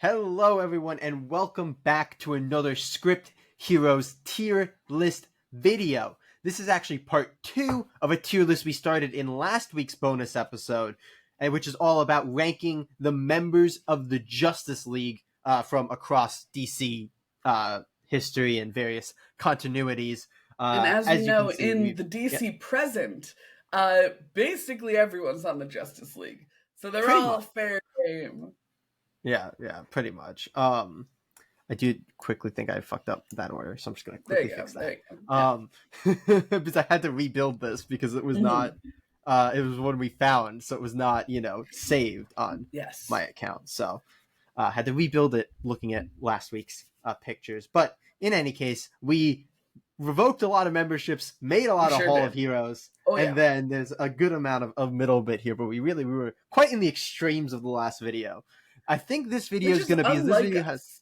Hello, everyone, and welcome back to another Script Heroes tier list video. This is actually part 2 of a tier list we started in last week's bonus episode, which is all about ranking the members of the Justice League from across DC history and various continuities. And as we know, can see, in the DC present, basically everyone's on the Justice League. So they're Pretty all much. fair game. Yeah, pretty much. I do quickly think I fucked up that order, so I'm just gonna quickly fix that. Because I had to rebuild this because it was not it was one we found, so it was not, saved on my account. So I had to rebuild it looking at last week's pictures. But in any case, we revoked a lot of memberships, made a lot of Hall of Heroes, and then there's a good amount of middle bit here, but we were quite in the extremes of the last video. I think this video is going to be... This video has...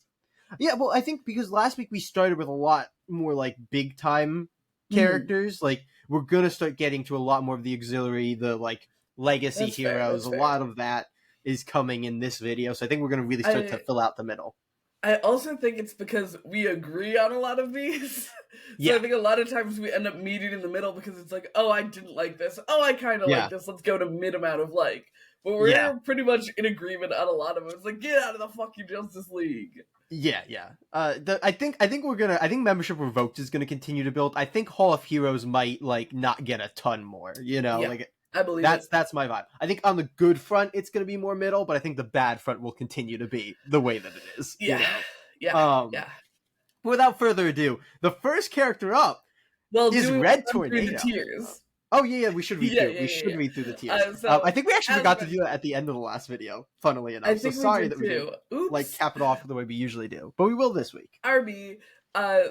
Yeah, well, I think because last week we started with a lot more, like, big-time characters. Like, we're going to start getting to a lot more of the auxiliary, the, like, legacy heroes. A lot of that is coming in this video, so I think we're going to really start to fill out the middle. I also think it's because we agree on a lot of these. So I think a lot of times we end up meeting in the middle because it's like, oh, I didn't like this. Oh, I kind of like this. Let's go to mid amount of like. But we're pretty much in agreement on a lot of it. It's like, get out of the fucking Justice League. I think membership revoked is gonna continue to build. I think Hall of Heroes might like not get a ton more. I believe that's my vibe. I think on the good front it's gonna be more middle, but I think the bad front will continue to be the way that it is. Without further ado, the first character up is Red Tornado. Oh yeah, we should read through. We should read through the tiers. I think we actually forgot to do that at the end of the last video. Funnily enough, so sorry that we didn't cap it off the way we usually do, but we will this week. RB.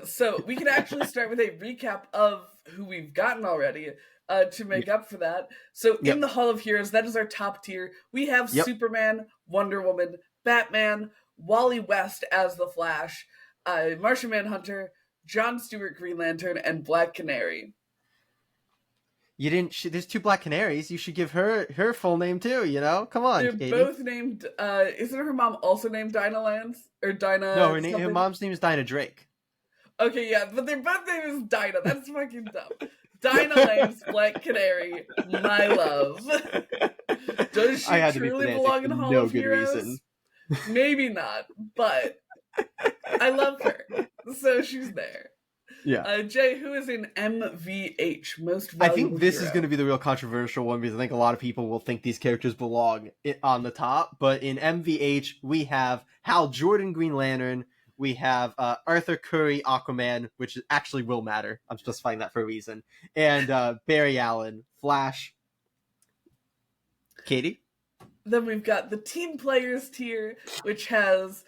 So we can actually start with a recap of who we've gotten already to make up for that. So in the Hall of Heroes, that is our top tier. We have Superman, Wonder Woman, Batman, Wally West as the Flash, Martian Manhunter, John Stewart Green Lantern, and Black Canary. You didn't. There's 2 Black Canaries. You should give her full name too. Come on. They're Katie. Both named. Isn't her mom also named Dinah Lance or Dinah? No, her mom's name is Dinah Drake. Okay, yeah, but their both name is Dinah. That's fucking dumb. Dinah Lance, Black Canary, my love. Does she truly belong in Hall of Heroes? Reason. Maybe not, but I love her, so she's there. Yeah. Jay, who is in MVH, most valuable I think this hero? is going to be the real controversial one because I think a lot of people will think these characters belong on the top. But in MVH, we have Hal Jordan, Green Lantern. We have Arthur Curry, Aquaman, which actually will matter. I'm specifying that for a reason. And Barry Allen, Flash. Katie? Then we've got the Team Players tier, which has...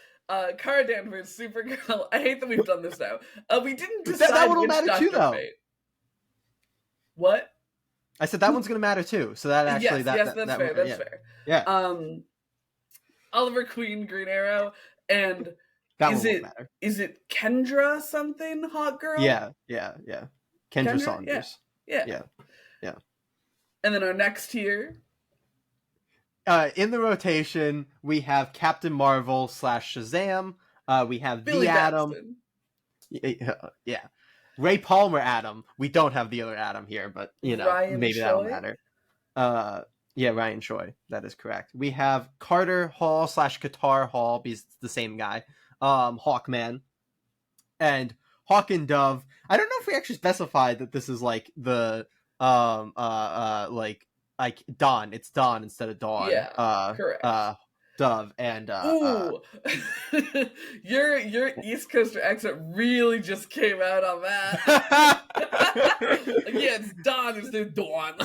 Kara Danvers, Supergirl. I hate that we've done this now. We didn't decide that one will which matter Dr. too, though. Fate. What? I said that one's going to matter too. So that actually that's fair. That's fair. Yeah. Oliver Queen, Green Arrow, and that one won't matter. Is it Kendra something? Hot Girl. Yeah. Kendra Saunders. Yeah. And then our next tier. In the rotation, we have Captain Marvel / Shazam. We have Billy the Atom. Yeah. Ray Palmer Atom. We don't have the other Atom here, but, Ryan maybe Choi? that'll matter. Ryan Choi. That is correct. We have Carter Hall / Qatar Hall, because it's the same guy. Hawkman. And Hawk and Dove. I don't know if we actually specified that this is, like, the, like Dawn. It's Dawn instead of Dawn. Yeah, correct. Dove and ooh, your East Coaster accent really just came out on that. It's Dawn instead of Dawn.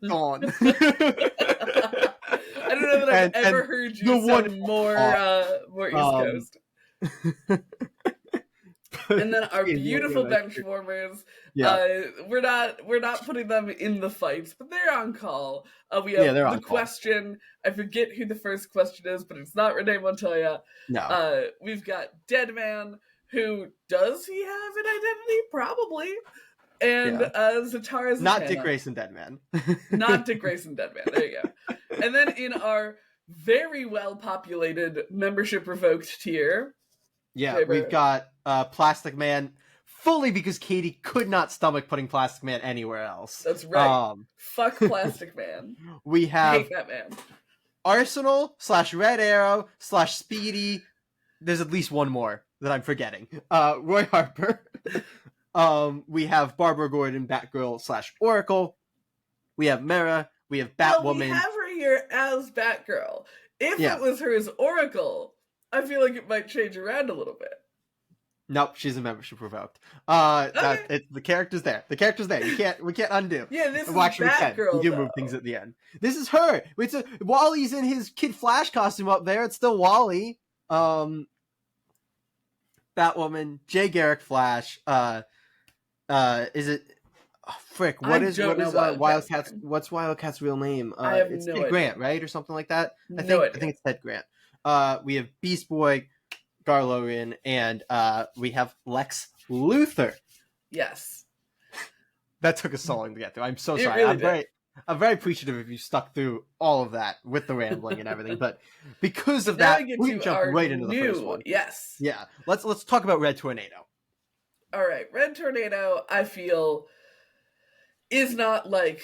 Dawn. I don't know that I've ever heard you sound more East Coast. And then our beautiful bench warmers, we're not putting them in the fights, but they're on call. We have the question. I forget who the first question is, but it's not Renee Montoya. No. We've got Deadman, who does he have an identity? Probably. And Zatara's not Dick Grayson Deadman. Not Dick Grayson Deadman. There you go. And then in our very well populated membership revoked tier. Yeah, we've got Plastic Man fully because Katie could not stomach putting Plastic Man anywhere else. That's right. Fuck Plastic Man. We have I hate that man. Arsenal / Red Arrow / Speedy. There's at least one more that I'm forgetting. Roy Harper. We have Barbara Gordon, Batgirl / Oracle. We have Mera. We have Batwoman. Well, we have her here as Batgirl. If it was her as Oracle, I feel like it might change around a little bit. Nope, she's a membership revoked. The character's there. The character's there. We can't undo. Yeah, this is Batgirl. We do move things at the end. This is her. Wally's in his Kid Flash costume up there. It's still Wally. Batwoman, Jay Garrick Flash. Is it? Oh, frick. What is Wildcat's? What's Wildcat's real name? It's Ted Grant, right, or something like that. I think it's Ted Grant. We have Beast Boy, Garlorin, and we have Lex Luthor. Yes. That took us so long to get through. I'm so sorry. Really I'm very appreciative if you stuck through all of that with the rambling and everything. But because of that, we can jump right into the first one. Yes. Yeah. Let's talk about Red Tornado. All right, Red Tornado, I feel, is not like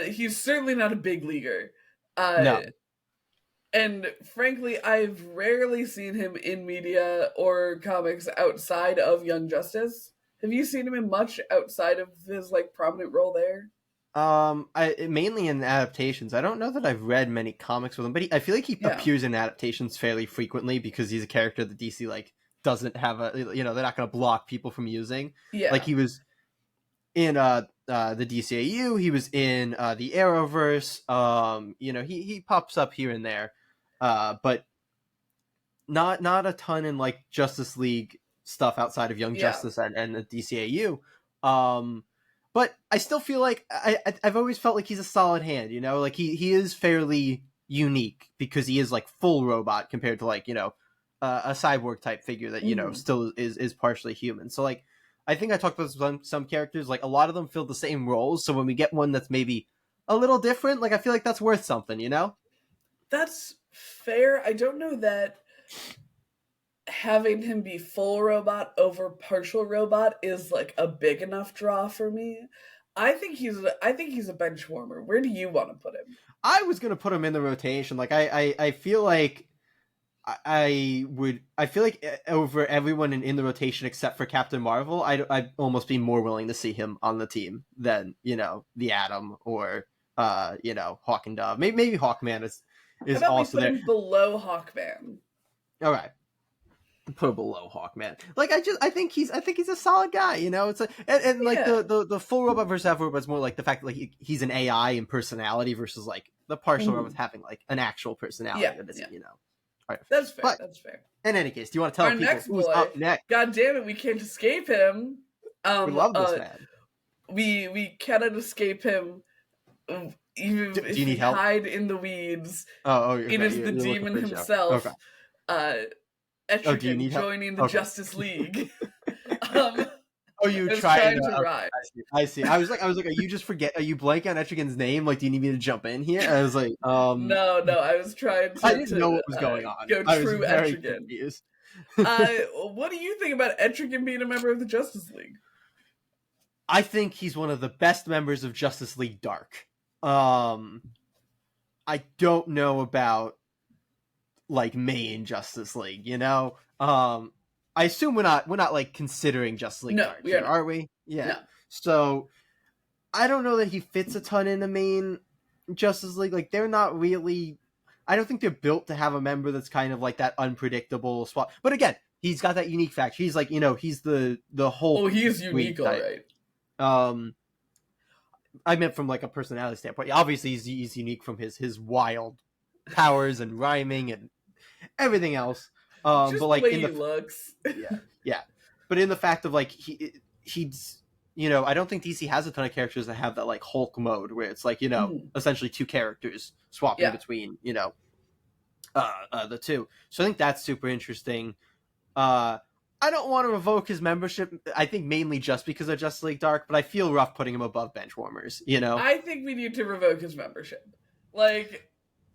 he's certainly not a big leaguer. No. And frankly, I've rarely seen him in media or comics outside of Young Justice. Have you seen him in much outside of his prominent role there? Mainly in adaptations. I don't know that I've read many comics with him, but I feel like he appears in adaptations fairly frequently because he's a character that DC doesn't have they're not going to block people from using. Yeah. He was in the DCAU, he was in the Arrowverse. He pops up here and there. But not a ton in Justice League stuff outside of Young Justice and the DCAU. But I still feel like I've always felt like he's a solid hand, he is fairly unique because he is full robot compared to a cyborg type figure that, still is partially human. So I think I talked about some characters, a lot of them fill the same roles. So when we get one that's maybe a little different, I feel like that's worth something, That's fair. I don't know that having him be full robot over partial robot is a big enough draw for me. I think he's a bench warmer. Where do you want to put him? I was gonna put him in the rotation. I feel like I feel like over everyone in the rotation except for Captain Marvel, I'd almost be more willing to see him on the team than the Atom or Hawk and Dove. Maybe Hawkman is also there. Below Hawkman. All right, put below Hawkman. I think he's a solid guy. It's the full robot versus half robot is more the fact that he's an AI in personality versus the partial robot having an actual personality. All right. That's fair. That's fair. In any case, do you want to tell people who's up next? God damn it, we can't escape him. We love this man. We cannot escape him. Even do if you need help? Hide in the weeds. It is the demon himself. Okay. Etrigan joining the Justice League. You trying to ride? I see. I was like, are you just are you blanking on Etrigan's name? Do you need me to jump in here? I was like, No, I was trying to. I didn't know what was going on. Go true Etrigan. What do you think about Etrigan being a member of the Justice League? I think he's one of the best members of Justice League Dark. I don't know about main Justice League, I assume we're not considering Justice League Dark here, are we? Yeah. No. So I don't know that he fits a ton in the main Justice League. They're not really. I don't think they're built to have a member that's kind of that unpredictable swap. But again, he's got that unique factor. He's he's the whole. Oh, he is unique, all right. I meant from a personality standpoint. Obviously, he's unique from his wild powers and rhyming and everything else. Just but the way he looks. Yeah. But in the fact of he's I don't think DC has a ton of characters that have that Hulk mode where it's essentially two characters swapping between the two. So I think that's super interesting. I don't want to revoke his membership. I think mainly just because of Justice League Dark, but I feel rough putting him above Benchwarmers. I think we need to revoke his membership.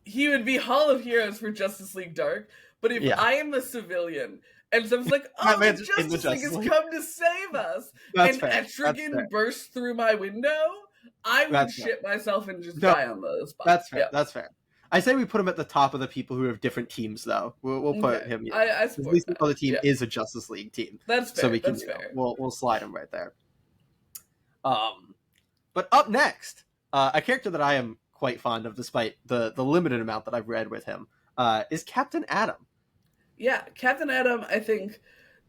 he would be Hall of Heroes for Justice League Dark. But if I am a civilian and someone's like, oh, the Justice League has come to save us, and Etrigan bursts through my window, I would shit myself and just die on the spot. That's fair. That's fair. I say we put him at the top of the people who have different teams, though. We'll put him. I support at least the other team is a Justice League team. That's fair. So we can, we'll slide him right there. But up next, a character that I am quite fond of, despite the limited amount that I've read with him, is Captain Atom. Yeah, Captain Atom, I think,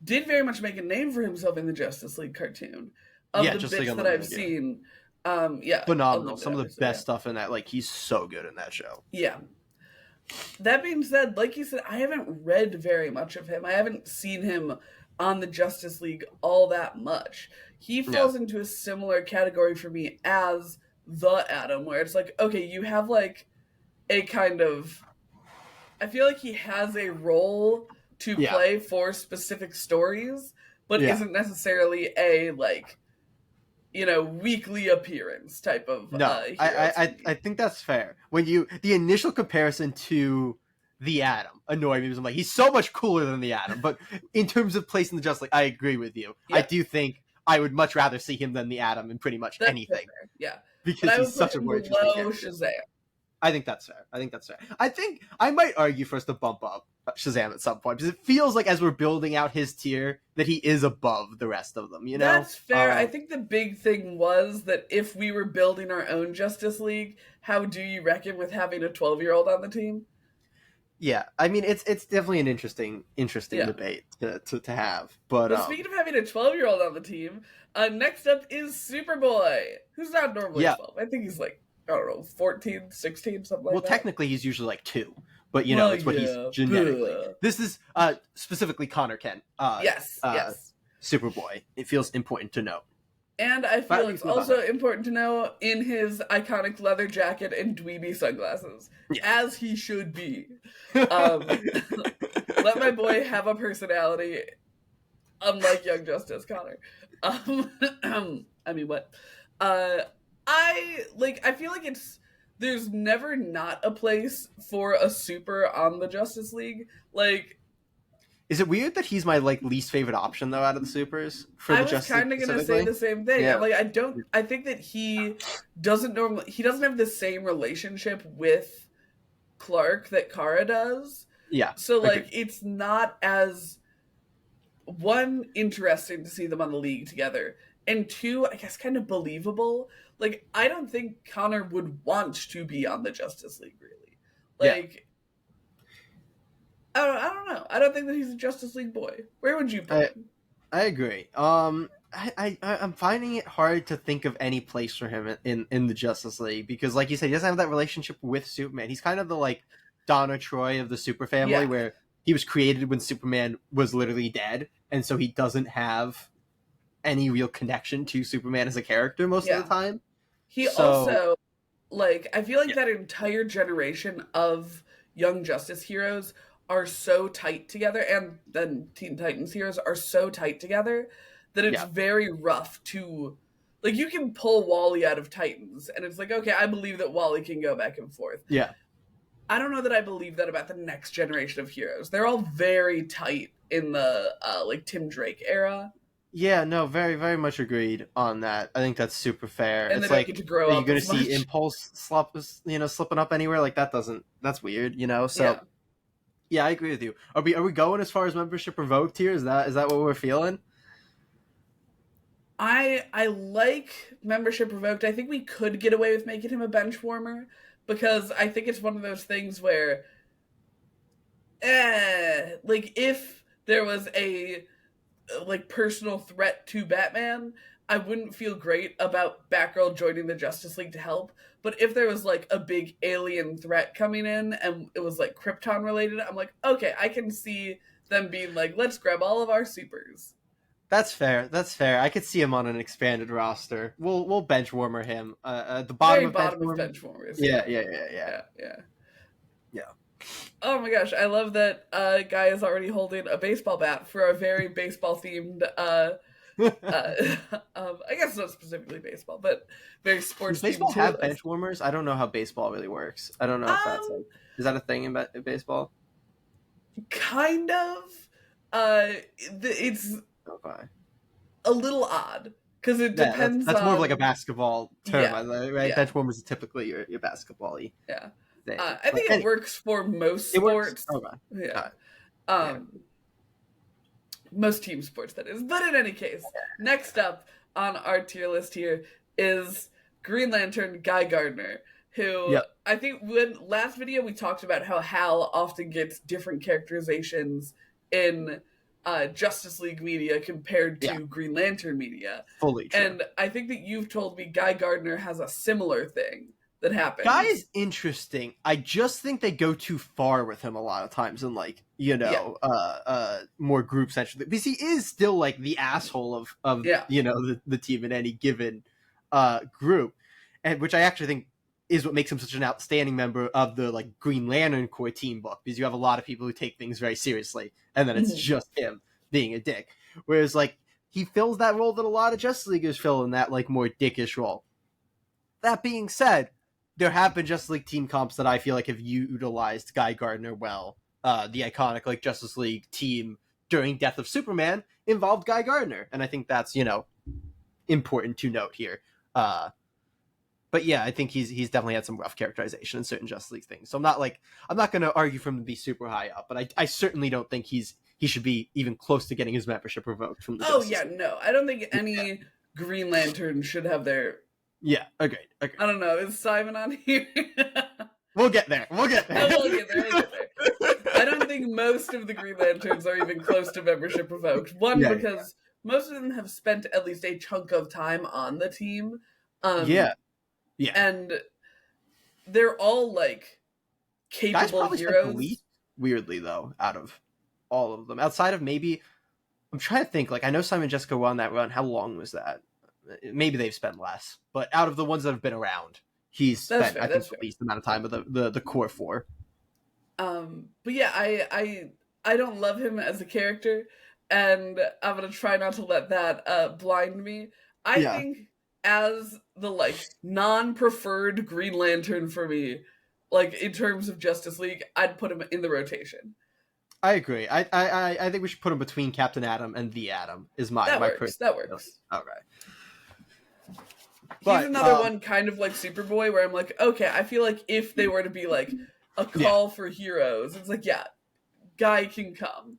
did very much make a name for himself in the Justice League cartoon. Of the bits that I've seen. Phenomenal. Some of the best stuff in that. Like, he's so good in that show. Yeah. That being said, like you said, I haven't read very much of him. I haven't seen him on the Justice League all that much. He falls into a similar category for me as the Atom, where it's like, okay, you have like a kind of, I feel like he has a role to play for specific stories, but isn't necessarily a like, you know, weekly appearance type of. No, I think that's fair. When the initial comparison to the Atom annoyed me because I'm like, he's so much cooler than the Atom. But in terms of placing the Justice League, I agree with you. Yeah. I do think I would much rather see him than the Atom in pretty much anything. Fair. Yeah, because he's such a more interesting character. Shazam. I think that's fair. I think I might argue for us to bump up Shazam at some point, because it feels like as we're building out his tier that he is above the rest of them, you know? That's fair. I think the big thing was that if we were building our own Justice League, how do you reckon with having a 12-year-old on the team? Yeah, I mean, it's definitely an interesting debate to have. But speaking of having a 12-year-old on the team, next up is Superboy, who's not normally 12. I think he's like, I don't know, 14, 16, something like that. Well, technically he's usually like 2. But, you know, it's what he's genetically. This is specifically Connor Kent. Yes. Superboy. It feels important to note. And I feel it's also important to know in his iconic leather jacket and dweeby sunglasses. Yeah. As he should be. Let my boy have a personality, unlike Young Justice Connor. I mean, what? I feel like there's never not a place for a super on the Justice League. Like, is it weird that he's my like least favorite option though out of the supers for the Justice League? I was kind of gonna say the same thing. Yeah. Like, I think that he doesn't have the same relationship with Clark that Kara does. Yeah. So like, it's not as interesting to see them on the league together, and 2, I guess, kind of believable. Like, I don't think Connor would want to be on the Justice League, really. Like, I don't know. I don't think that he's a Justice League boy. Where would you put him? I agree. I'm finding it hard to think of any place for him in the Justice League, because, like you said, he doesn't have that relationship with Superman. He's kind of the, like, Donna Troy of the Super Family, where he was created when Superman was literally dead, and so he doesn't have any real connection to Superman as a character most of the time. He also, like, I feel like that entire generation of Young Justice heroes are so tight together, and then Teen Titans heroes are so tight together that it's very rough to, like, you can pull Wally out of Titans, and it's like, okay, I believe that Wally can go back and forth. Yeah. I don't know that I believe that about the next generation of heroes. They're all very tight in the, like, Tim Drake era. Yeah, no, very, very much agreed on that. I think that's super fair. And it's like, get to grow up. Are you going to see Impulse slipping up anywhere? Like, that's weird, you know? So, yeah, I agree with you. Are we going as far as membership revoked here? Is that what we're feeling? I like membership revoked. I think we could get away with making him a bench warmer, because I think it's one of those things where, like, if there was a, like, personal threat to Batman, I wouldn't feel great about Batgirl joining the Justice League to help. But if there was, like, a big alien threat coming in and it was, like, Krypton related, I'm like, okay, I can see them being like, let's grab all of our supers. That's fair. I could see him on an expanded roster. We'll bench warmer him. The bottom of bench warmers. Yeah. Oh my gosh, I love that Guy is already holding a baseball bat for a very baseball-themed, I guess not specifically baseball, but very sports-themed. Does baseball have bench warmers? I don't know how baseball really works. I don't know if that's like, Is that a thing in baseball? Kind of. It's okay. A little odd because it depends. That's on... more of like a basketball term, right? Yeah. Benchwarmers are typically your basketball-y. Yeah. Thing. I think it works for most sports. Okay. Yeah. Most team sports, that is. But in any case, next up on our tier list here is Green Lantern Guy Gardner, who I think when last video we talked about how Hal often gets different characterizations in Justice League media compared to Green Lantern media. Fully true. And I think that you've told me Guy Gardner has a similar thing that happens. Guy is interesting. I just think they go too far with him a lot of times in like, more group centric, because he is still like the asshole of the team in any given group, and which I actually think is what makes him such an outstanding member of the like Green Lantern Corps team book, because you have a lot of people who take things very seriously, and then it's just him being a dick. Whereas like he fills that role that a lot of Justice Leaguers fill, in that like more dickish role. That being said, there have been Justice League team comps that I feel like have utilized Guy Gardner well. The iconic like Justice League team during Death of Superman involved Guy Gardner, and I think that's important to note here. But yeah, I think he's definitely had some rough characterization in certain Justice League things. So I'm not going to argue for him to be super high up, but I certainly don't think he should be even close to getting his membership revoked from the Justice League. No, I don't think any Green Lantern should have their. Yeah, agreed. I don't know. Is Simon on here? We'll get there. We'll get there. I don't think most of the Green Lanterns are even close to membership revoked. Because most of them have spent at least a chunk of time on the team. And they're all like capable heroes. Weirdly, though, out of all of them, outside of maybe, I'm trying to think. Like, I know Simon and Jessica were on that run. How long was that? Maybe they've spent less, but out of the ones that have been around, he's spent I think the least amount of time with the core four. But yeah, I don't love him as a character, and I'm gonna try not to let that blind me. I think as the like non-preferred Green Lantern for me, like in terms of Justice League, I'd put him in the rotation. I agree. I think we should put him between Captain Atom and the Atom. Is my that works. Okay. He's another one kind of like Superboy, where I'm like, okay, I feel like if they were to be like a call for heroes, it's like, Guy can come.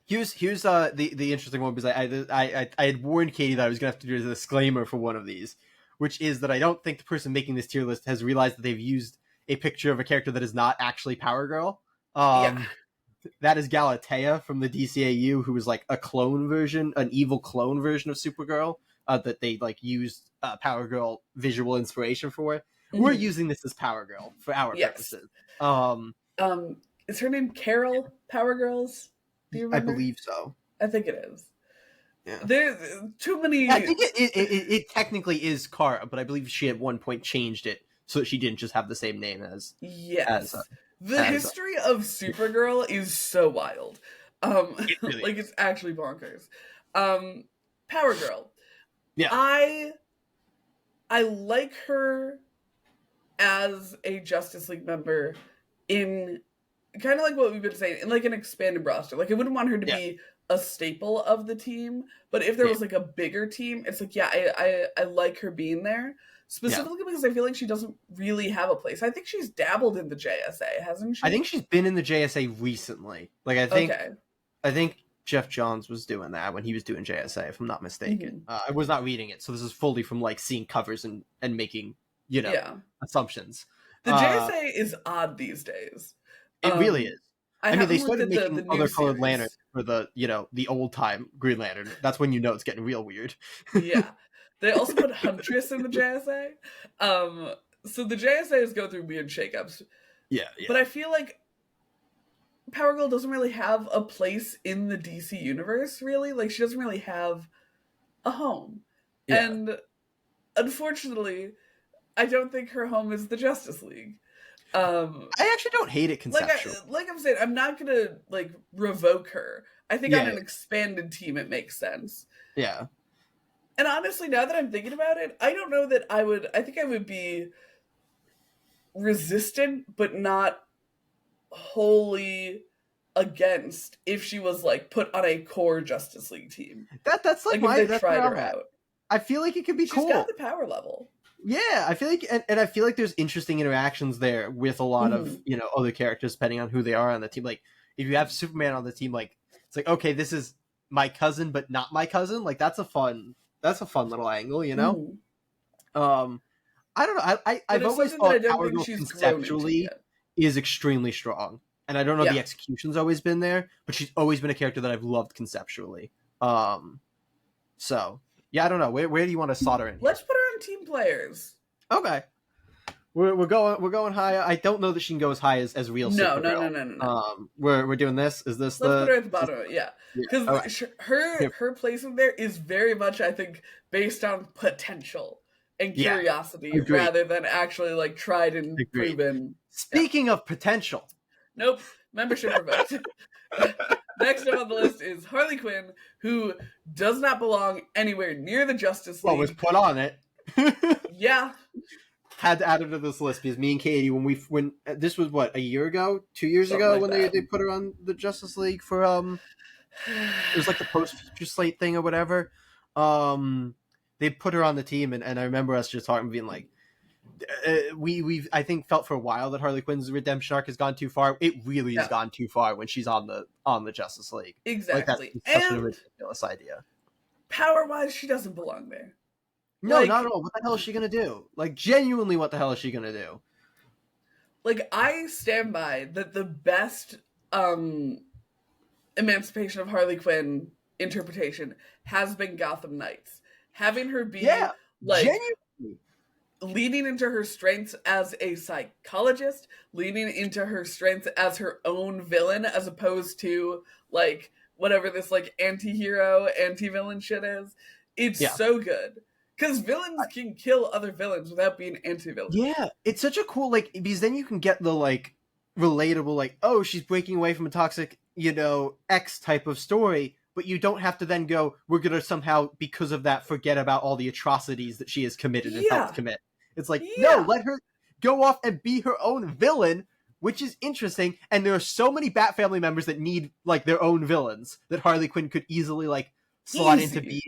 Here's the interesting one, because I had warned Katie that I was gonna have to do a disclaimer for one of these, which is that I don't think the person making this tier list has realized that they've used a picture of a character that is not actually Power Girl. That is Galatea from the DCAU, who was like a clone version, an evil clone version of Supergirl. That they like used Power Girl visual inspiration for. Mm-hmm. We're using this as Power Girl for our purposes. Is her name Carol Power Girls? Do you remember? I believe so. I think it is. Yeah. There's too many. I think it technically is Kara, but I believe she at one point changed it so that she didn't just have the same name as. Yes. The history of Supergirl is so wild. Really it's actually bonkers. Power Girl. Yeah. I like her as a Justice League member in kind of like what we've been saying, in like an expanded roster. Like I wouldn't want her to be a staple of the team, but if there was like a bigger team, it's like, I like her being there. Specifically because I feel like she doesn't really have a place. I think she's dabbled in the JSA, hasn't she? I think she's been in the JSA recently. Like I think Jeff Johns was doing that when he was doing JSA, if I'm not mistaken. Mm-hmm. I was not reading it, so this is fully from like seeing covers and making assumptions. The JSA is odd these days. It really is. I mean, they started making the other colored lanterns for the old time Green Lantern. That's when it's getting real weird. Yeah. They also put Huntress in the JSA. So the JSAs go through weird shakeups. Yeah. But I feel like Power Girl doesn't really have a place in the DC universe, really. Like, she doesn't really have a home. Yeah. And unfortunately, I don't think her home is the Justice League. I actually don't hate it conceptually. Like I'm saying, I'm not going to, like, revoke her. I think on an expanded team, it makes sense. Yeah. And honestly, now that I'm thinking about it, I don't know that I think I would be resistant, but not wholly against if she was like put on a core Justice League team. That's like if they tried her out. I feel like it could be cool. She's got the power level. Yeah, I feel like, and I feel like there's interesting interactions there with a lot of, you know, other characters depending on who they are on the team. Like, if you have Superman on the team, like, it's like, okay, this is my cousin, but not my cousin. Like, that's a fun little angle, you know? I don't know. I've always thought Power Girl conceptually is extremely strong. And I don't know, the execution's always been there, but she's always been a character that I've loved conceptually. So, yeah, I don't know. Where do you want to slot her in? Let's put her on team players. Okay. We're going higher. I don't know that she can go as high as real Supergirl. No. We're doing this. Is this Let's put her at the bottom? Yeah, because her placement there is very much, I think, based on potential and curiosity rather than actually like tried and proven. Speaking of potential, nope, membership revoked. Next up on the list is Harley Quinn, who does not belong anywhere near the Justice League. Well, was put on it. Yeah. Had to add her to this list because me and Katie, when this was what, a year ago, 2 years ago, like when they put her on the Justice League for it was like the post-feature slate thing or whatever. They put her on the team, and I remember us just talking, being like, we've I think felt for a while that Harley Quinn's redemption arc has gone too far. It really has gone too far when she's on the Justice League. Exactly. Like, that's such a ridiculous idea. Power-wise, she doesn't belong there. No, like, not at all. What the hell is she gonna do? Like, genuinely, what the hell is she gonna do? Like, I stand by that the best emancipation of Harley Quinn interpretation has been Gotham Knights. Having her be like genuinely leaning into her strengths as a psychologist, leaning into her strengths as her own villain, as opposed to like whatever this like anti-hero, anti-villain shit is. It's so good. Because villains can kill other villains without being anti-villains. Yeah, it's such a cool, like, because then you can get the, like, relatable, like, oh, she's breaking away from a toxic, you know, X type of story, but you don't have to then go, we're going to somehow, because of that, forget about all the atrocities that she has committed and helped commit. It's like, no, let her go off and be her own villain, which is interesting, and there are so many Bat Family members that need, like, their own villains that Harley Quinn could easily, like, slot into being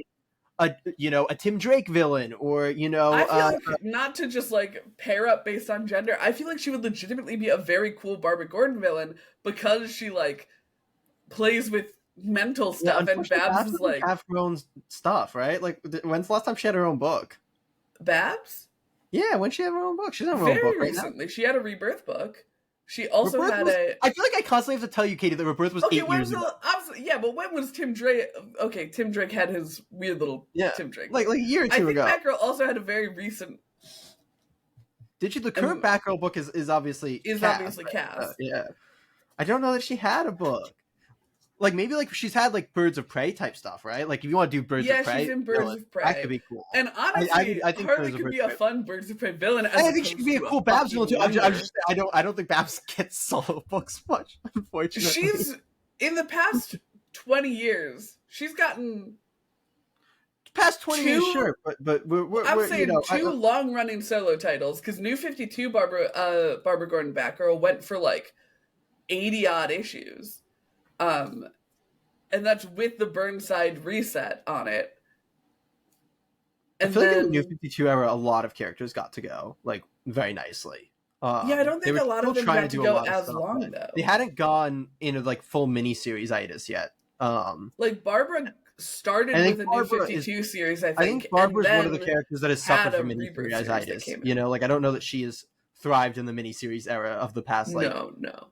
a Tim Drake villain, or I feel like, not to just like pair up based on gender, I feel like she would legitimately be a very cool Barbara Gordon villain because she like plays with mental stuff, and Babs is like have her own stuff, right? Like, when's the last time she had her own book? Babs? Yeah, when she had her own book, she's had her own book right recently. Now. She had a Rebirth book. She also had I feel like I constantly have to tell you, Katie, that Rebirth was 8 years ago. Yeah, but when was Tim Drake? Okay, Tim Drake had his weird little Tim Drake. Like a year or two ago. I think Batgirl also had a very recent... Did you? The current Batgirl book is obviously cast. Yeah. I don't know that she had a book. Like, maybe, like, she's had, like, Birds of Prey type stuff, right? Like, if you want to do Birds of Prey... Yeah, she's in Birds of Prey. That could be cool. And honestly, I think Harley could be a fun Birds of Prey villain. I think she could be a cool Babs villain, too. I don't think Babs gets solo books much, unfortunately. She's, in the past 20 years, she's gotten... Past 20 years, sure, but I'm saying two long-running solo titles, because New 52 Barbara Gordon Batgirl went for, like, 80-odd issues. And that's with the Burnside reset on it. And I feel like in the New 52 era, a lot of characters got to go, like, very nicely. I don't think a lot of them got to go as long, though. They hadn't gone into, like, full miniseries-itis yet. Like, Barbara started with a New 52 series, I think. I think Barbara's one of the characters that has suffered from miniseries-itis. You know, like, I don't know that she is... thrived in the miniseries era of the past, like,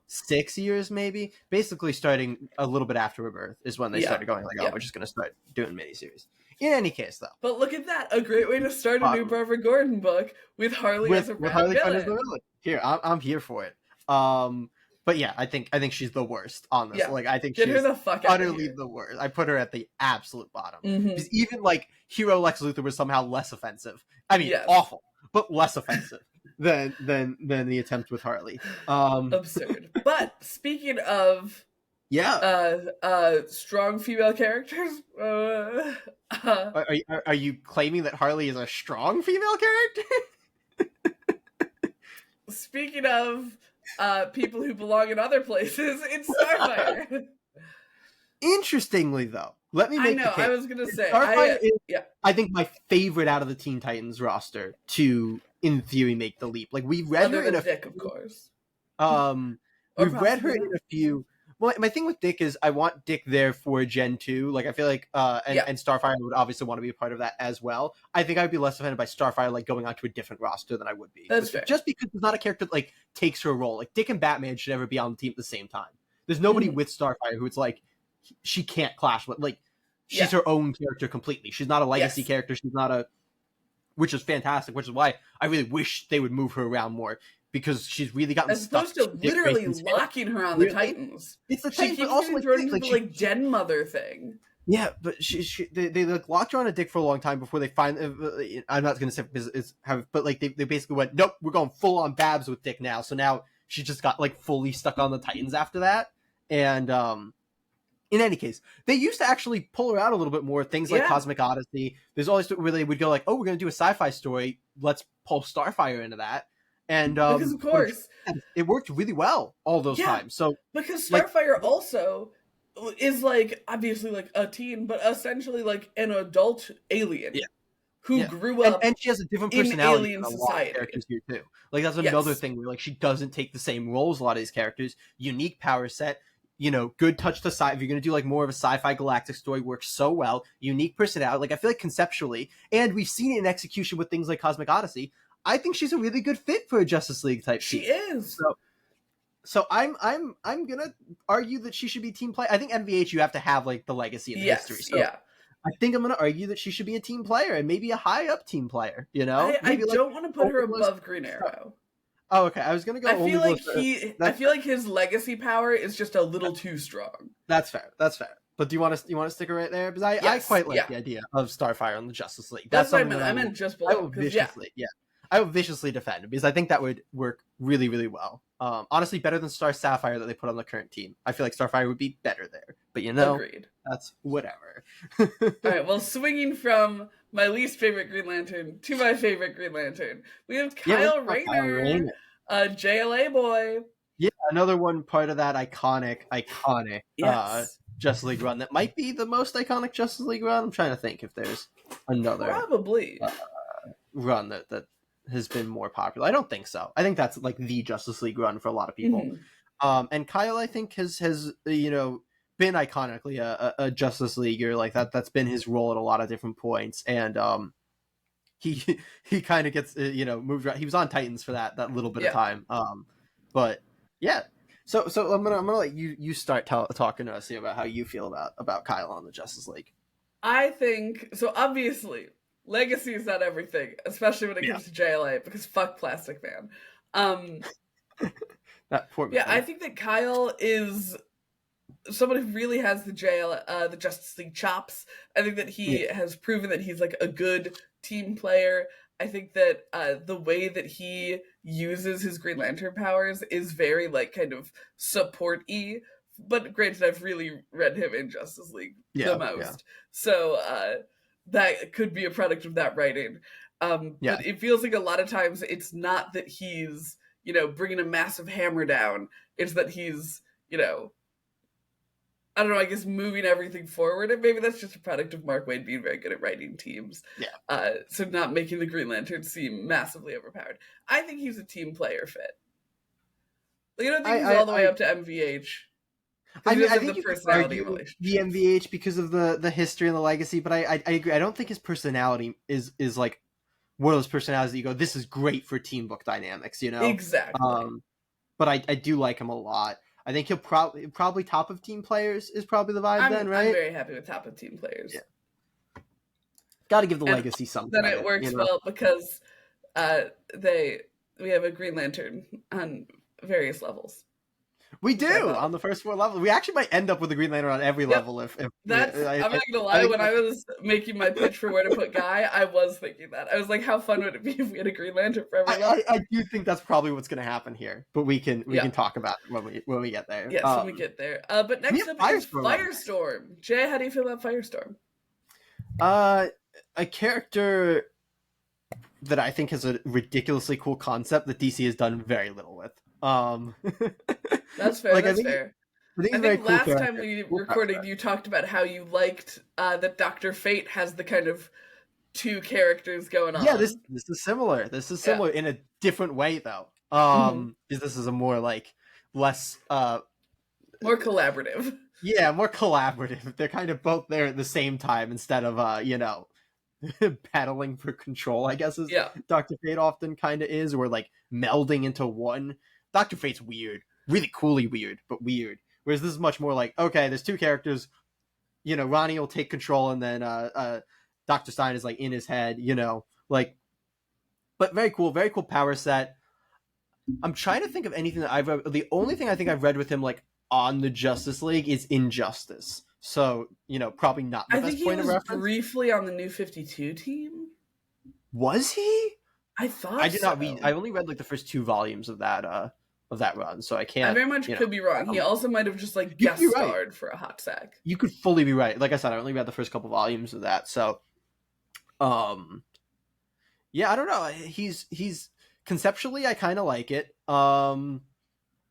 6 years, maybe. Basically, starting a little bit after Rebirth is when they started going, like, we're just going to start doing miniseries. In any case, though. But look at that. A great way to start a new Barbara Gordon book with Harley as a villain. Here, I'm here for it. But yeah, I think she's the worst on this. Like, I think she's her the fuck utterly the worst. I put her at the absolute bottom. Because even, like, Hero Lex Luthor was somehow less offensive. I mean, awful, but less offensive. than the attempt with Harley. Absurd. But speaking of strong female characters, are you claiming that Harley is a strong female character? Speaking of people who belong in other places in Starfire. Interestingly, though, let me make the case. I was gonna say Starfire is, I think, my favorite out of the Teen Titans roster to, in theory, make the leap. Like, we've read her in a Dick, of course. We've read her in a few. Well, my thing with Dick is I want Dick there for Gen 2. Like, I feel like, and Starfire would obviously want to be a part of that as well. I think I'd be less offended by Starfire, like, going onto a different roster than I would be. That's fair. Just because it's not a character that, like, takes her role. Like, Dick and Batman should never be on the team at the same time. There's nobody with Starfire who it's like, she can't clash with, like, she's her own character completely. She's not a legacy character. She's not a, which is fantastic, which is why I really wish they would move her around more, because she's really gotten as opposed to literally locking her on the Titans. It's the Titans, but also like den mother thing. Yeah, but they like locked her on a Dick for a long time before they finally. I'm not going to say but like they basically went, nope, we're going full on Babs with Dick now. So now she just got like fully stuck on the Titans after that, and in any case, they used to actually pull her out a little bit more. Things like Cosmic Odyssey. There's always where they would go like, oh, we're going to do a sci-fi story. Let's pull Starfire into that. And because of course it worked really well all those times. So because Starfire also is like obviously like a teen, but essentially like an adult alien who grew up and she has a different personality in alien than a society. lot of characters here too. Like that's another thing where like she doesn't take the same roles a lot of these characters. Unique power set. You know, good touch to sci. If you're going to do like more of a sci-fi galactic story, works so well. Unique personality. Like I feel like conceptually, and we've seen it in execution with things like Cosmic Odyssey. I think she's a really good fit for a Justice League type team. She is. So I'm gonna argue that she should be team player. I think MVH you have to have like the legacy and the history. So I think I'm gonna argue that she should be a team player and maybe a high up team player. You know, I don't want to put her above Green Arrow. Oh, okay. I was gonna go. I feel like his legacy power is just a little too strong. That's fair. But do you want to stick her right there? Because I quite like the idea of Starfire on the Justice League. That's what I meant. I meant just below. I would viciously defend because I think that would work really, really well. Honestly, better than Star Sapphire that they put on the current team. I feel like Starfire would be better there. But you know, agreed. That's whatever. All right. Well, swinging from my least favorite Green Lantern to my favorite Green Lantern, we have Kyle Rayner. JLA boy. Yeah, another one part of that iconic Justice League run that might be the most iconic Justice League run. I'm trying to think if there's another probably run that has been more popular. I don't think so. I think that's like the Justice League run for a lot of people. And Kyle, I think has been iconically a Justice Leaguer. Like that's been his role at a lot of different points. And he kind of gets moved around. He was on Titans for that little bit of time. But yeah. So I'm gonna let you start talking to us here about how you feel about Kyle on the Justice League. I think so. Obviously, legacy is not everything, especially when it comes to JLA, because fuck Plastic Man. That poor man. I think that Kyle is someone who really has the Justice League chops. I think that he has proven that he's like a good team player. I think that the way that he uses his Green Lantern powers is very like kind of support-y. But granted, I've really read him in Justice League the most. So that could be a product of that writing. But it feels like a lot of times it's not that he's, bringing a massive hammer down. It's that he's, I don't know, I guess moving everything forward. And maybe that's just a product of Mark Waid being very good at writing teams. So not making the Green Lantern seem massively overpowered. I think he's a team player fit. Like, I don't think he's all the way up to MVH. I think the personality the MVH because of the history and the legacy, but I agree. I don't think his personality is like one of those personalities that you go, this is great for team book dynamics, Exactly. But I do like him a lot. I think he'll probably top of team players is probably the vibe then, right? I'm very happy with top of team players. Yeah. Got to give the legacy something. Then it works well because we have a Green Lantern on various levels. We do on the first 4 levels. We actually might end up with a Green Lantern on every level. If I'm not gonna lie. When I was making my pitch for where to put Guy, I was thinking that. I was like, how fun would it be if we had a Green Lantern for every level? I do think that's probably what's going to happen here, but we can talk about it when we get there. Yes, when we get there. But next up is Firestorm. Jay, how do you feel about Firestorm? A character that I think has a ridiculously cool concept that DC has done very little with. That's fair. Like, that's fair. I think last time we recorded, you talked about how you liked that Dr. Fate has the kind of two characters going on. Yeah, this is similar. This is similar in a different way, though. Because this is a more like less more collaborative. Yeah, more collaborative. They're kind of both there at the same time instead of battling for control, I guess, is Dr. Fate often kind of is, or like melding into one. Dr. Fate's weird, really coolly weird, but weird. Whereas this is much more like, okay, there's two characters, Ronnie will take control, and then Dr. Stein is like in his head, but very cool power set. I'm trying to think of anything that I've read. The only thing I think I've read with him like on the Justice League is Injustice. So, probably not the best point of reference. I think he was briefly on the New 52 team. Was he? I thought I did not read. I only read like the first 2 volumes of that run, so I can't. I very much could be wrong. He also might have just like guest starred for a hot sec. You could fully be right. Like I said, I only read the first couple volumes of that, so yeah, I don't know. He's conceptually I kind of like it. But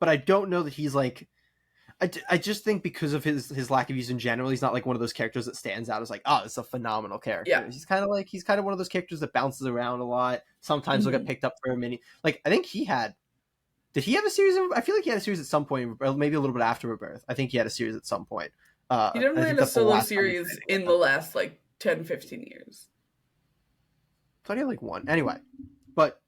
I don't know that he's like I just think because of his lack of use in general, he's not like one of those characters that stands out as like, oh, it's a phenomenal character. Yeah. He's kind of one of those characters that bounces around a lot. Sometimes he'll get picked up for a mini. Like, I think did he have a series I feel like he had a series at some point, or maybe a little bit after Rebirth. I think he had a series at some point. He definitely had a solo series in the last like 10, 15 years. I thought he had like one. Anyway, but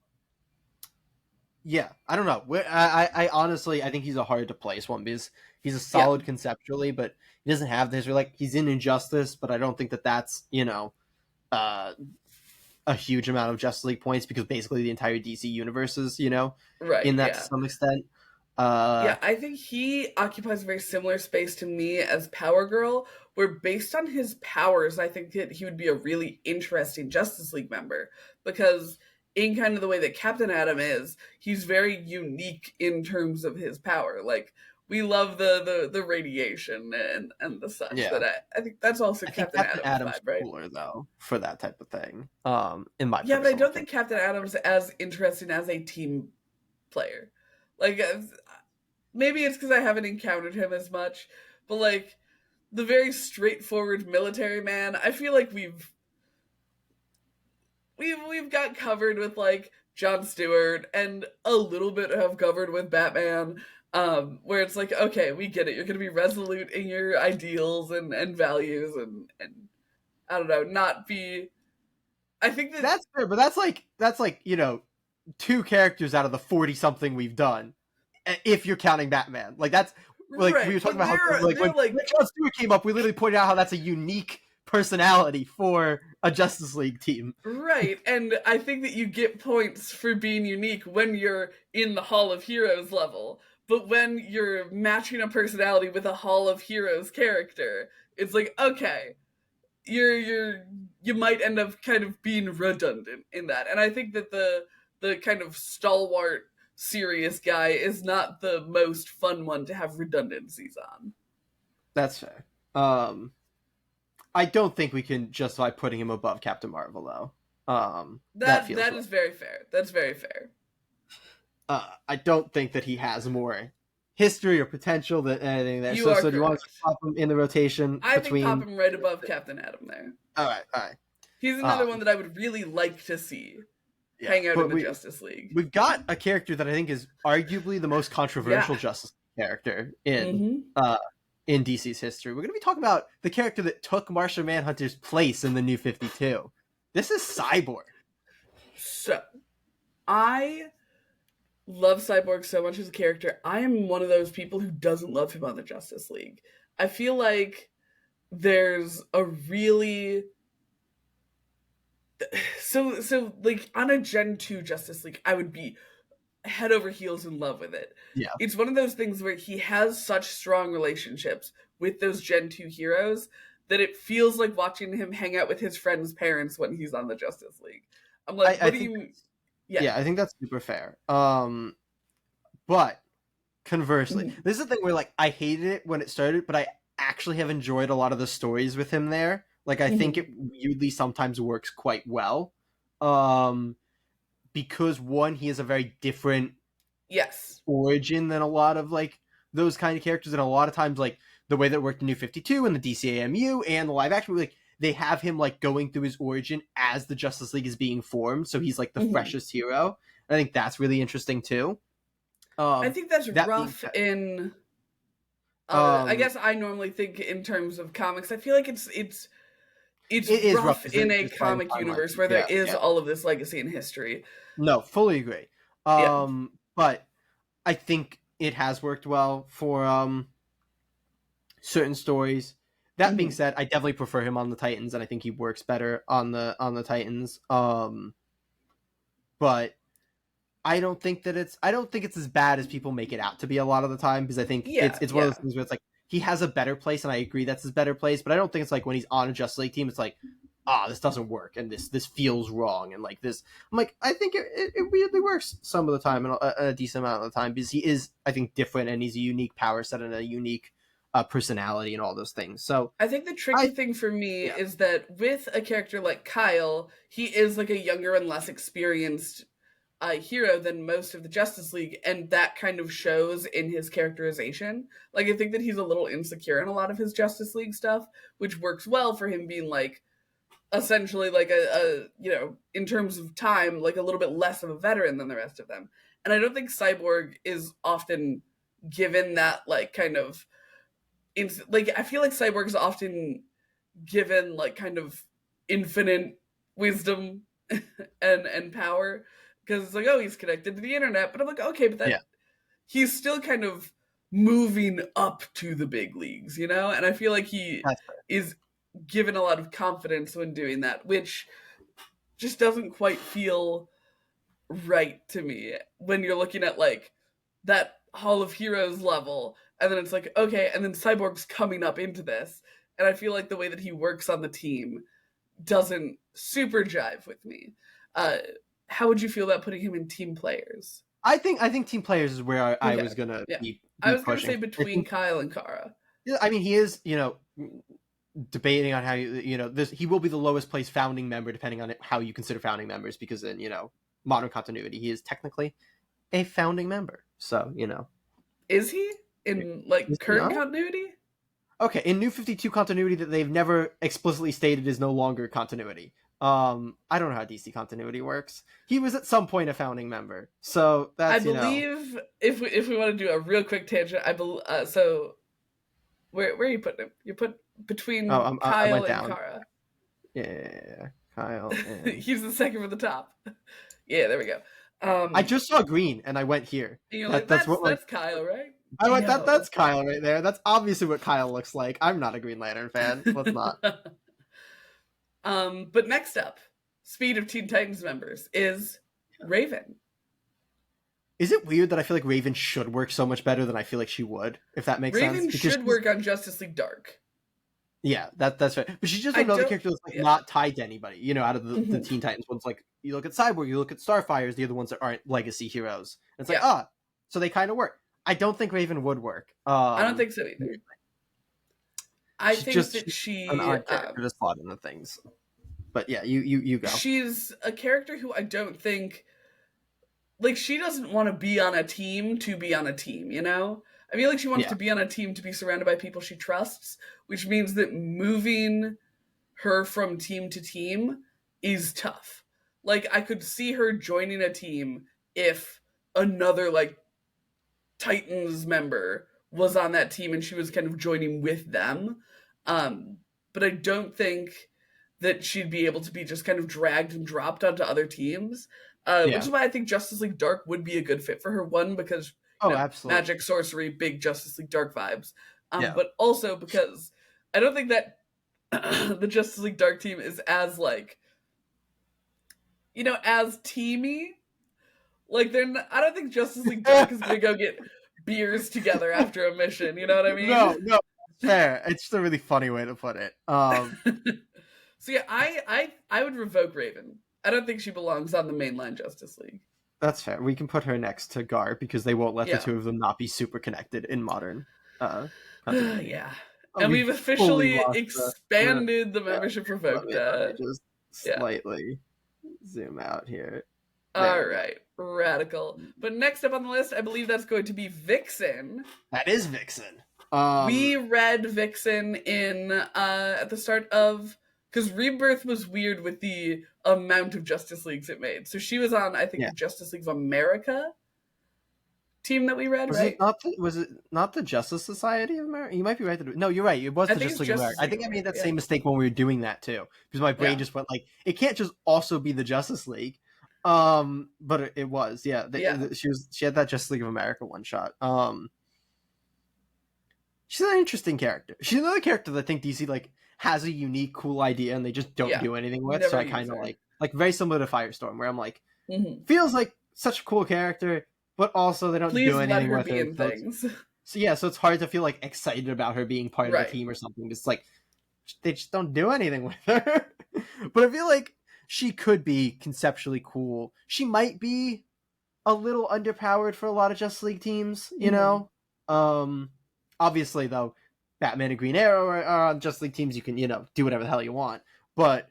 yeah, I don't know. I honestly, I think he's a hard to place one because he's a solid conceptually, but he doesn't have this. Like, he's in Injustice, but I don't think that that's, a huge amount of Justice League points because basically the entire DC universe is, right, in that to some extent. I think he occupies a very similar space to me as Power Girl, where based on his powers, I think that he would be a really interesting Justice League member because in kind of the way that Captain Atom is, he's very unique in terms of his power. Like, we love the radiation and the such. Yeah. That I think that's also Captain Adam's vibe, right? Cooler though for that type of thing. In my but I don't think Captain Atom's as interesting as a team player. Like, maybe it's because I haven't encountered him as much, but like the very straightforward military man, I feel like we've got covered with like Jon Stewart and a little bit have covered with Batman. Where it's like, okay, we get it. You're going to be resolute in your ideals and values and I don't know, not be. I think that's fair, but that's like 2 characters out of the 40-something we've done, if you're counting Batman. Like, that's like right. We were talking about how when Jon Stewart came up, we literally pointed out how that's a unique personality for a Justice League team. Right, and I think that you get points for being unique when you're in the Hall of Heroes level. But when you're matching a personality with a Hall of Heroes character, it's like, okay, you might end up kind of being redundant in that. And I think that the kind of stalwart, serious guy is not the most fun one to have redundancies on. That's fair. I don't think we can justify putting him above Captain Marvel, though. That is very fair. That's very fair. I don't think that he has more history or potential than anything there. So do you want to pop him in the rotation? I think pop him right above Captain Atom there. All right. He's another one that I would really like to see hang out in the Justice League. We've got a character that I think is arguably the most controversial Justice League character in DC's history. We're going to be talking about the character that took Martian Manhunter's place in the New 52. This is Cyborg. So, I love Cyborg so much as a character. I am one of those people who doesn't love him on the Justice League. I feel like there's a really so like on a Gen 2 Justice League, I would be head over heels in love with it. Yeah. It's one of those things where he has such strong relationships with those Gen 2 heroes that it feels like watching him hang out with his friends' parents when he's on the Justice League. I'm like, what do you... Yeah, I think that's super fair. But conversely, this is the thing where like I hated it when it started, but I actually have enjoyed a lot of the stories with him there. Like, I think it weirdly sometimes works quite well. Because one, he has a very different Yes. origin than a lot of like those kind of characters, and a lot of times like the way that worked in New 52 and the DCAMU and the live action, like they have him like going through his origin as the Justice League is being formed, so he's like the freshest hero. I think that's really interesting too. I think that's rough in. I guess I normally think in terms of comics. I feel like it's rough in a comic universe where there is all of this legacy and history. No, fully agree. But I think it has worked well for certain stories. That being said, I definitely prefer him on the Titans, and I think he works better on the Titans. But I don't think it's as bad as people make it out to be a lot of the time, because I think it's one of those things where it's like he has a better place, and I agree that's his better place, but I don't think it's like when he's on a Justice League team, it's like, this doesn't work, and this feels wrong, and like this. I'm like, I think it weirdly works some of the time, and a decent amount of the time, because he is, I think, different, and he's a unique power set and a unique personality and all those things. So I think the tricky thing for me is that with a character like Kyle, he is like a younger and less experienced hero than most of the Justice League, and that kind of shows in his characterization. Like, I think that he's a little insecure in a lot of his Justice League stuff, which works well for him being like essentially like a in terms of time, like a little bit less of a veteran than the rest of them. And I don't think Cyborg is often given that like kind of I feel like Cyborg is often given like kind of infinite wisdom and power, because it's like, oh, he's connected to the internet, but I'm like, okay, but he's still kind of moving up to the big leagues, and I feel like he is given a lot of confidence when doing that, which just doesn't quite feel right to me when you're looking at like that Hall of Heroes level, and then it's like, okay, and then Cyborg's coming up into this, and I feel like the way that he works on the team doesn't super jive with me. How would you feel about putting him in team players? I think team players is where I was gonna be I was gonna say between Kyle and Kara. Yeah, I mean, he is, debating on how he will be the lowest placed founding member depending on how you consider founding members, because in modern continuity he is technically a founding member. So is he in like current continuity? Okay, in New 52 continuity that they've never explicitly stated is no longer continuity. I don't know how DC continuity works. He was at some point a founding member, so that's. I believe if we want to do a real quick tangent, I believe so. Where are you putting him? You put between Kyle and Kara. Yeah, Kyle. And... He's the second from the top. Yeah, there we go. I just saw green, and I went here. That's Kyle, right? I went that's Kyle right there. That's obviously what Kyle looks like. I'm not a Green Lantern fan. Let's not. But next up, speed of Teen Titans members is Raven. Is it weird that I feel like Raven should work so much better than I feel like she would, if that makes sense? Raven should work on Justice League Dark. Yeah, that's right. But she's just another character that's like not tied to anybody, out of the Teen Titans ones. Like, you look at Cyborg, you look at Starfire, the other ones that aren't legacy heroes. And it's like, so they kind of work. I don't think Raven would work. I don't think so either. I think that she an odd character to slot into things. But yeah, you go. She's a character who I don't think, like, she doesn't want to be on a team to be on a team, I feel like she wants to be on a team to be surrounded by people she trusts, which means that moving her from team to team is tough. Like, I could see her joining a team if another, like, Titans member was on that team and she was kind of joining with them. But I don't think that she'd be able to be just kind of dragged and dropped onto other teams. Which is why I think Justice League Dark would be a good fit for her. One, because absolutely. Magic, sorcery, big Justice League Dark vibes. But also because I don't think that the Justice League Dark team is as, like, as teamy. Like, I don't think Justice League Dark is going to go get beers together after a mission. You know what I mean? No, fair. It's just a really funny way to put it. So yeah, I would revoke Raven. I don't think she belongs on the mainline Justice League. That's fair. We can put her next to Gar because they won't let the two of them not be super connected in modern. Yeah. And we've officially expanded the membership revoked. Just slightly zoom out here. All right, radical. But next up on the list, I believe that's going to be Vixen. That is Vixen. We read Vixen in at the start of, because Rebirth was weird with the amount of Justice Leagues it made. So she was on, I think, the Justice League of America team that we read, right? Was it not the Justice Society of America? You might be right. No, you're right. It was the Justice League of America. I think I made that same mistake when we were doing that too, because my brain just went like, it can't just also be the Justice League. But it was, she had that Justice League of America one shot. She's an interesting character. She's another character that I think DC like has a unique, cool idea and they just don't do anything with. So I kind of like very similar to Firestorm, where I'm like, feels like such a cool character, but also they don't do anything with her. Things. So it's hard to feel like excited about her being part of the team or something. It's like they just don't do anything with her. But I feel like she could be conceptually cool. She might be a little underpowered for a lot of Justice League teams, you know? Obviously, though, Batman and Green Arrow are on Justice League teams. You can, do whatever the hell you want. But,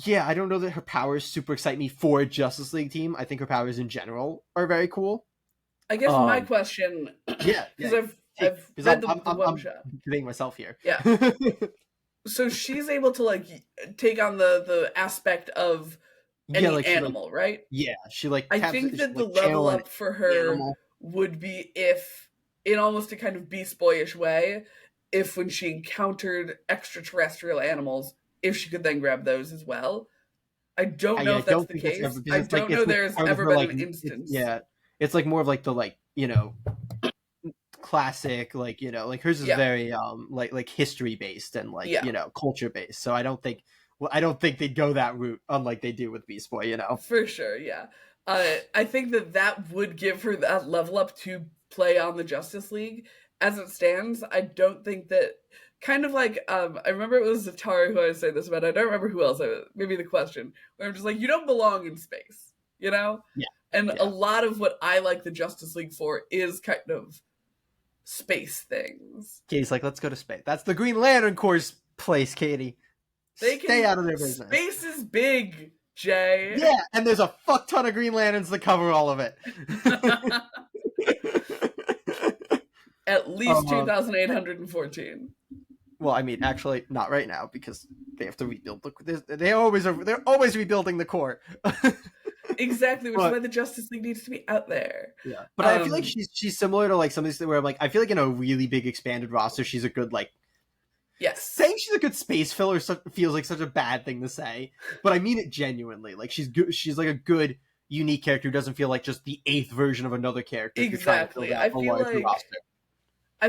I don't know that her powers super excite me for a Justice League team. I think her powers in general are very cool. I guess my question... Because I've read the one shot. I'm debating myself here. Yeah. So she's able to, like, take on the aspect of any animal, right? Yeah. She, like... I think that the level up for her would be if... in almost a kind of Beast Boyish way, if when she encountered extraterrestrial animals, if she could then grab those as well. I don't know if that's the case. I don't know there's ever been an instance. Yeah, it's like more of like the classic, like hers is very like history based and like culture based. So I don't think they'd go that route, unlike they do with Beast Boy. For sure, yeah. I think that would give her that level up to play on the Justice League. As it stands, I don't think that, kind of like, I remember it was Zatara who I was saying this about, I don't remember who else, maybe the question, where I'm just like, you don't belong in space, Yeah. And a lot of what I like the Justice League for is kind of space things. Katie's like, let's go to space. That's the Green Lantern Corps' place, Katie. Stay out of their business. Space is big, Jay. Yeah, and there's a fuck ton of Green Lanterns to cover all of it. At least 2,814. Well, I mean, actually, not right now because they have to rebuild. They're always rebuilding the Corps. Exactly, which is why the Justice League needs to be out there. Yeah, but I feel like she's similar to like some of these where I'm like, I feel like in a really big expanded roster, she's a good like. Yes. Saying she's a good space filler feels like such a bad thing to say, but I mean it genuinely. Like she's good. She's like a good, unique character who doesn't feel like just the 8th version of another character. Exactly. I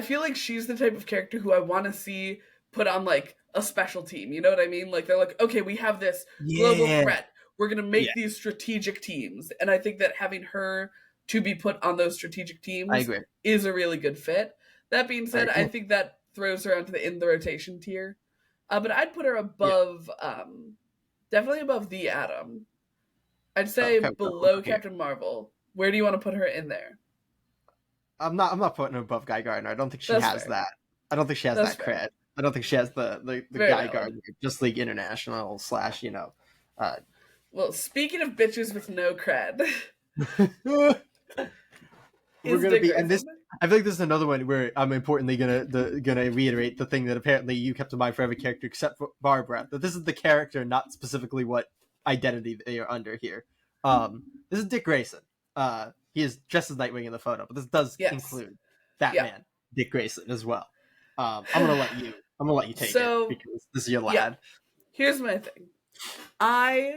feel like she's the type of character who I want to see put on like a special team. You know what I mean? Like they're like, okay, we have this global threat. We're going to make these strategic teams. And I think that having her to be put on those strategic teams is a really good fit. That being said, I think that throws her onto the in the rotation tier. But I'd put her above, definitely above the Atom. I'd say below Captain Marvel. Where do you want to put her in there? I'm not putting her above Guy Gardner. I don't think she has that. I don't think she has that cred. I don't think she has the Guy Gardner, Just League International / Well, speaking of bitches with no cred, we're gonna be, and this. I feel like this is another one where I'm importantly gonna reiterate the thing that apparently you kept in mind for every character except for Barbara. That this is the character, not specifically what identity they are under here. This is Dick Grayson. He is dressed as Nightwing in the photo, but this does include Batman, Dick Grayson as well. I'm gonna let you take it because this is your lad. Yeah. Here's my thing. I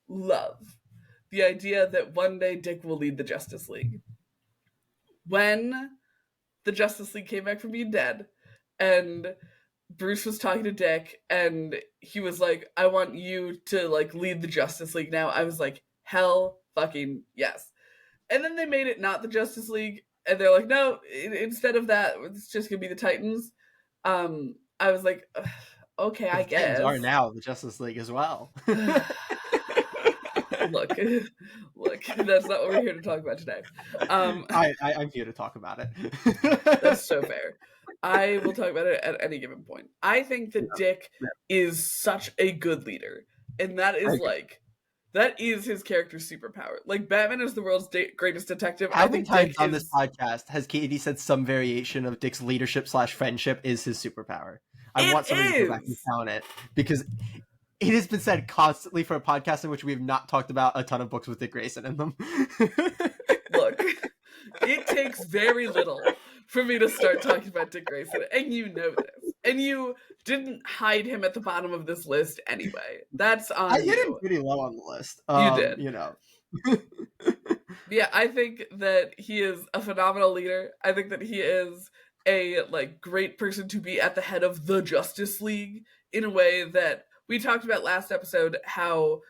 love the idea that one day Dick will lead the Justice League. When the Justice League came back from being dead, and Bruce was talking to Dick, and he was like, I want you to like lead the Justice League now. I was like, hell fucking yes. And then they made it not the Justice League, and they're like, no, instead of that, it's just gonna be the Titans. I was like, okay, I guess. Titans are now the Justice League as well. Look, that's not what we're here to talk about today. I'm here to talk about it. That's so fair. I will talk about it at any given point. I think that Dick is such a good leader, and that is like That is his character's superpower. Like, Batman is the world's greatest detective. How many times on this podcast has Katie said some variation of Dick's leadership / friendship is his superpower? I want somebody to go back and count it, because it has been said constantly for a podcast in which we have not talked about a ton of books with Dick Grayson in them. Look, it takes very little for me to start talking about Dick Grayson, and you know this. And you didn't hide him at the bottom of this list anyway. That's on you. I hit him pretty low on the list. You did. You know. Yeah, I think that he is a phenomenal leader. I think that he is a great person to be at the head of the Justice League, in a way that we talked about last episode, how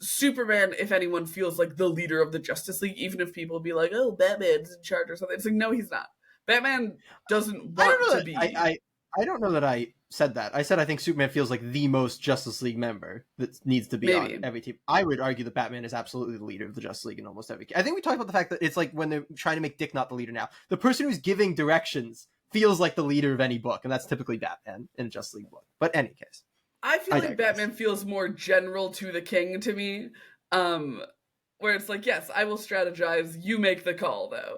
Superman, if anyone, feels like the leader of the Justice League, even if people be like, oh, Batman's in charge or something. It's like, no, he's not. Batman doesn't want to be. I don't know that I said that. I said I think Superman feels like the most Justice League member that needs to be on every team. I would argue that Batman is absolutely the leader of the Justice League in almost every case. I think we talked about the fact that it's like when they're trying to make Dick not the leader now, the person who's giving directions feels like the leader of any book, and that's typically Batman in a Justice League book. But any case. I feel like Batman feels more general to the king to me, where it's like, yes, I will strategize, you make the call, though.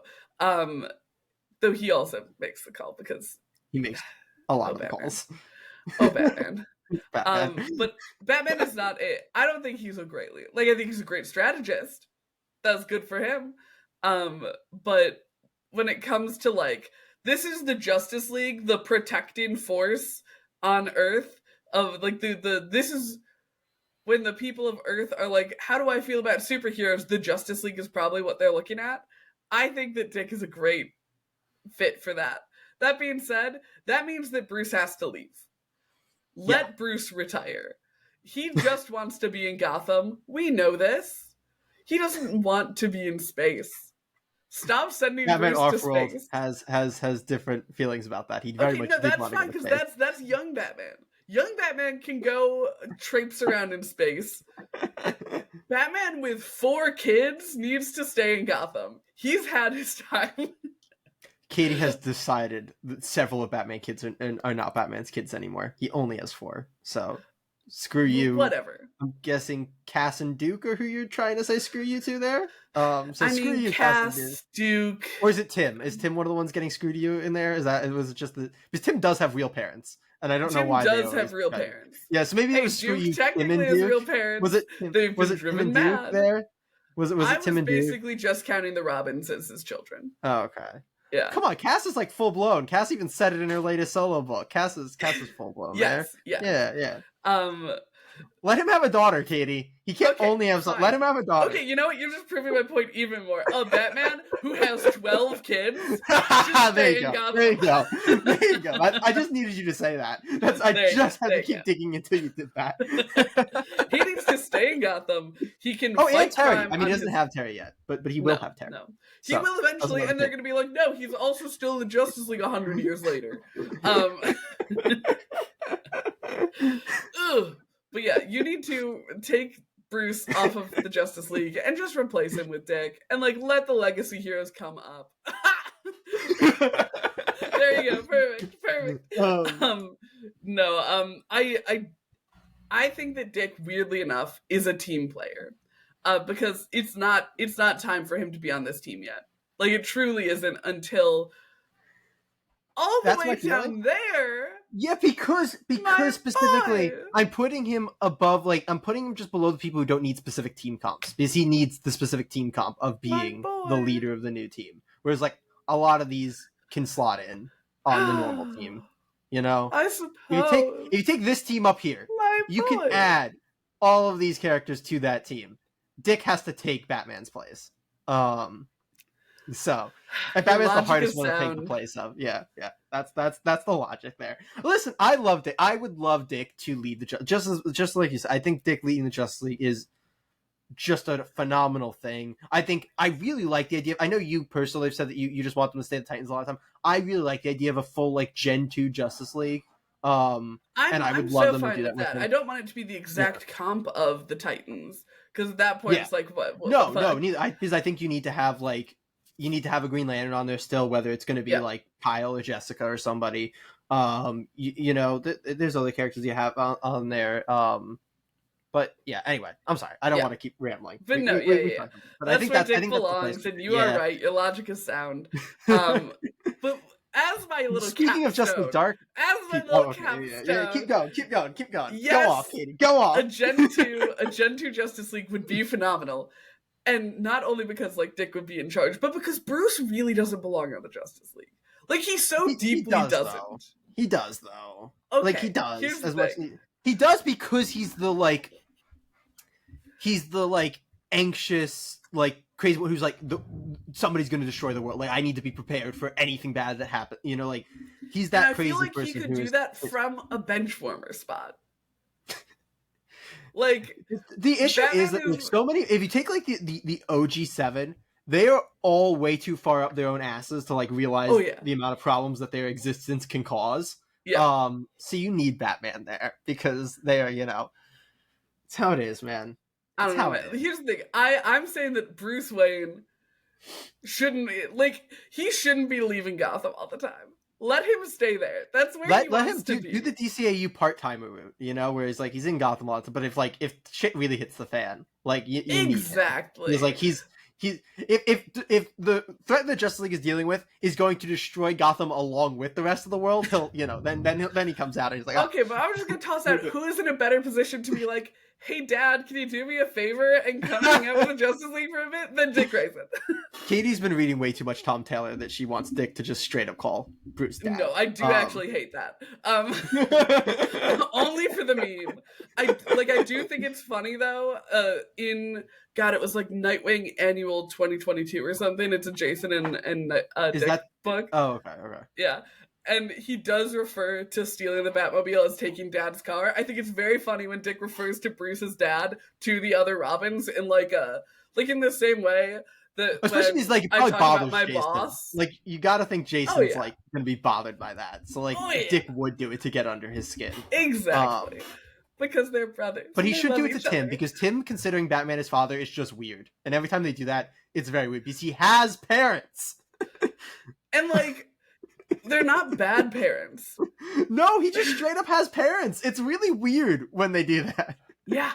Though he also makes the call, because he makes a lot of the calls. Oh, Batman. But Batman is not I don't think he's a great leader. Like, I think he's a great strategist. That's good for him. But when it comes to, like, this is the Justice League, the protecting force on Earth of, like, this is when the people of Earth are like, how do I feel about superheroes? The Justice League is probably what they're looking at. I think that Dick is a great fit for that. That being said, that means that Bruce has to leave. Let Bruce retire. He just wants to be in Gotham. We know this. He doesn't want to be in space. Stop sending Batman Bruce to space. Has different feelings about that. He very much that's fine, because that's young Batman. Young Batman can go traipse around in space. Batman with 4 kids needs to stay in Gotham. He's had his time. Katie has decided that several of Batman kids are not Batman's kids anymore. He only has 4. So, screw you. Whatever. I'm guessing Cass and Duke are who you're trying to say screw you to there? Screw you, Cass, Duke. Or is it Tim? Is Tim one of the ones getting screwed to you in there? Was it just because Tim does have real parents. And I don't know why Tim does have real parents. Yeah, so maybe it was screw you, Tim and Duke. Real parents. Was it Tim and Duke there? Was it Tim and Duke? I was basically just counting the Robins as his children. Oh, okay. Yeah. Come on, Cass is like full blown. Cass even said it in her latest solo book. Cass is full blown. Yes. There. Yeah. Let him have a daughter, Katie. He can't only have some. Let him have a daughter. Okay, you know what? You're just proving my point even more. A Batman who has 12 kids. There you go. I just needed you to say that. I just had to keep digging until you did that. He needs to stay in Gotham. He can. And Terry. I mean, he doesn't have Terry yet, but he will have Terry. No. He will eventually, and they're going to be like, no, he's also still in the Justice League 100 years later. But yeah, you need to take Bruce off of the Justice League and just replace him with Dick, and let the legacy heroes come up. There you go, perfect. I think that Dick, weirdly enough, is a team player, because it's not time for him to be on this team yet. Like, it truly isn't until all the way down there. Yeah, because specifically, I'm putting him above, I'm putting him just below the people who don't need specific team comps, because he needs the specific team comp of being the leader of the new team. Whereas, a lot of these can slot in on the normal team, you know? I suppose. If you take this team up here, you can add all of these characters to that team. Dick has to take Batman's place. So, and Batman's the hardest one to take the place of. Yeah. That's the logic there. Listen, I loved it. I would love Dick to lead the just like you said. I think Dick leading the Justice League is just a phenomenal thing. I really like the idea. I know you personally have said that you just want them to stay the Titans a lot of time. I really like the idea of a full Gen 2 Justice League. And I would love them to do that. I don't want it to be the exact comp of the Titans, because at that point it's what? No, neither. Because I think you need to have you need to have a Green Lantern on there still, whether it's going to be Kyle or Jessica or somebody. There's other characters you have on there. But yeah, anyway, I'm sorry. I don't want to keep rambling. But but I think that's Dick belongs, and you are right. Your logic is sound. But as my little speaking of Justice League Dark, as my little capstone, keep going. Yes, go off, Katie. Go off. A Gen 2 Justice League would be phenomenal. And not only because like Dick would be in charge, but because Bruce really doesn't belong on the Justice League. Like he deeply doesn't. Though. He does though. Okay, like he does as much. He does because he's the anxious, like crazy one who's like somebody's going to destroy the world. Like I need to be prepared for anything bad that happens. You know, like he's that crazy person. I feel like he could do that from a bench warmer spot. Like the issue is that like, so many. If you take like the OG7, they are all way too far up their own asses to like realize the amount of problems that their existence can cause. Yeah. So you need Batman there because they are, it's how it is, man. I don't know. Here's the thing. I'm saying that Bruce Wayne shouldn't be leaving Gotham all the time. Let him stay there. That's where he wants to be. Do the DCAU part-timer route, where he's like he's in Gotham a lot, but if shit really hits the fan, like you exactly. He's like if the threat the Justice League is dealing with is going to destroy Gotham along with the rest of the world, he'll then he comes out and he's like, okay, but I'm just gonna toss out who is in a better position to be like, hey Dad, can you do me a favor and come hang out with the Justice League for a bit? Then Dick Grayson. Katie's been reading way too much Tom Taylor that she wants Dick to just straight up call Bruce Dad. No, I do actually hate that. Only for the meme. I do think it's funny though. It was like Nightwing Annual 2022 or something. It's a Jason and Dick book. Oh, okay. Yeah. And he does refer to stealing the Batmobile as taking Dad's car. I think it's very funny when Dick refers to Bruce's dad to the other Robins in in the same way that especially he's like probably bothers my Jason. boss. Like you got to think Jason's like gonna be bothered by that. So Dick would do it to get under his skin. Exactly. Because they're brothers. But he should do it to Tim because Tim considering Batman his father is just weird. And every time they do that, it's very weird because he has parents. And they're not bad parents. No, he just straight up has parents. It's really weird when they do that. Yeah.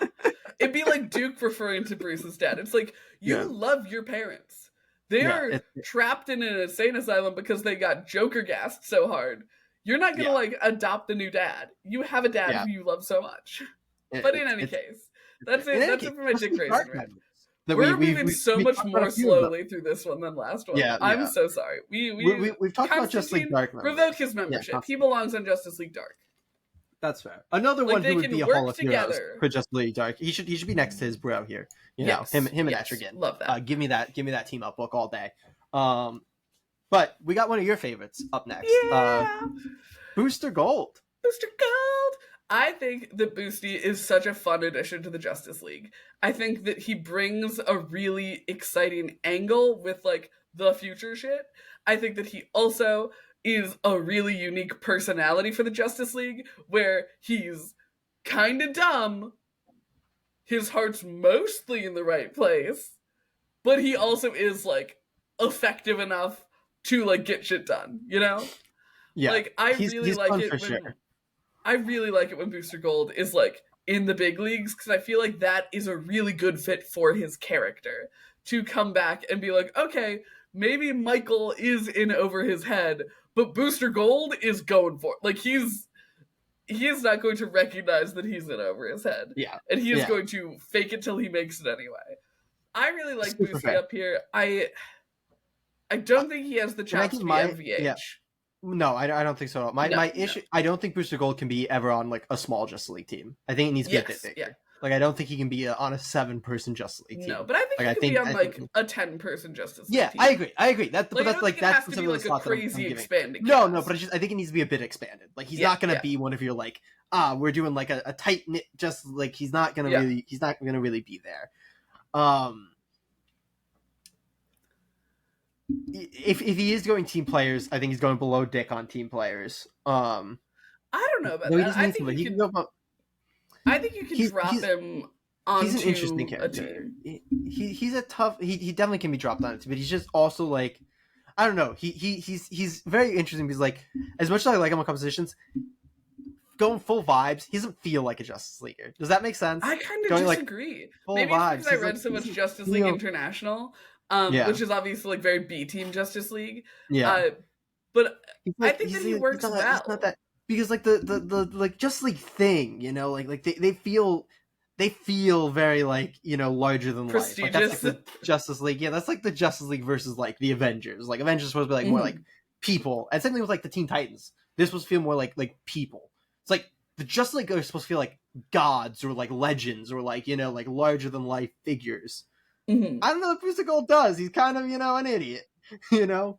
It'd be like Duke referring to Bruce's dad. It's like, you love your parents. They are trapped in an insane asylum because they got Joker gassed so hard. You're not going to adopt a new dad. You have a dad who you love so much. But in any case, that's it. That's it for my Dick Grayson. We're moving so much more slowly through this one than last one. Yeah, I'm so sorry. We've talked about Justice League Dark. Revoke his membership. He belongs on Justice League Dark. That's fair. Another one who would be a Hall of Heroes for Justice League Dark. He should be next to his bro here. Him and Etrigan. Love that. Give me that team up book all day. But we got one of your favorites up next. Yeah. Booster Gold. Booster Gold. I think that Boosty is such a fun addition to the Justice League. I think that he brings a really exciting angle with the future shit. I think that he also is a really unique personality for the Justice League where he's kind of dumb. His heart's mostly in the right place, but he also is effective enough to get shit done, Yeah. I really like it when sure. I really like it when Booster Gold is in the big leagues because I feel like that is a really good fit for his character to come back and be like, okay, maybe Michael is in over his head, but Booster Gold is going for it. He is not going to recognize that he's in over his head. Yeah. And he is going to fake it till he makes it anyway. I really like Boosty up here. I don't think he has the chops to be MVH. Yeah. No, I don't think so. My issue, I don't think Booster Gold can be ever on a small Justice League team. I think it needs to be a bit bigger. Yeah. I don't think he can be on a 7-person Justice League team. No, but I think he can be on a 10-person Justice League team. Yeah, I agree. That's has to be a crazy expanding. No, but I think it needs to be a bit expanded. He's not gonna be one of your we're doing a tight knit just he's not gonna really be there. If he is going team players, I think he's going below Dick on team players. I don't know about that. I think you can drop him onto he's an interesting character. He's a tough. He definitely can be dropped on it, but he's just also I don't know. He's very interesting because as much as I like him on compositions, going full vibes. He doesn't feel like a Justice Leaguer. Does that make sense? I kind of disagree. Like, full Maybe vibes. It's because I read so much Justice League International, which is obviously like very B-team Justice League. Yeah. But I think that he works well. It's not that, because like the like Justice League thing, you know, like they feel very like, you know, larger than life. Like, that's like the Justice League. Yeah, that's like the Justice League versus like the Avengers. Like Avengers is supposed to be like more like people, and same thing with like the Teen Titans. This supposed to feel more like people. It's like the Justice League are supposed to feel like gods or like legends or like, you know, like larger than life figures. I don't know if Booster Gold does. He's kind of, you know, an idiot. You know.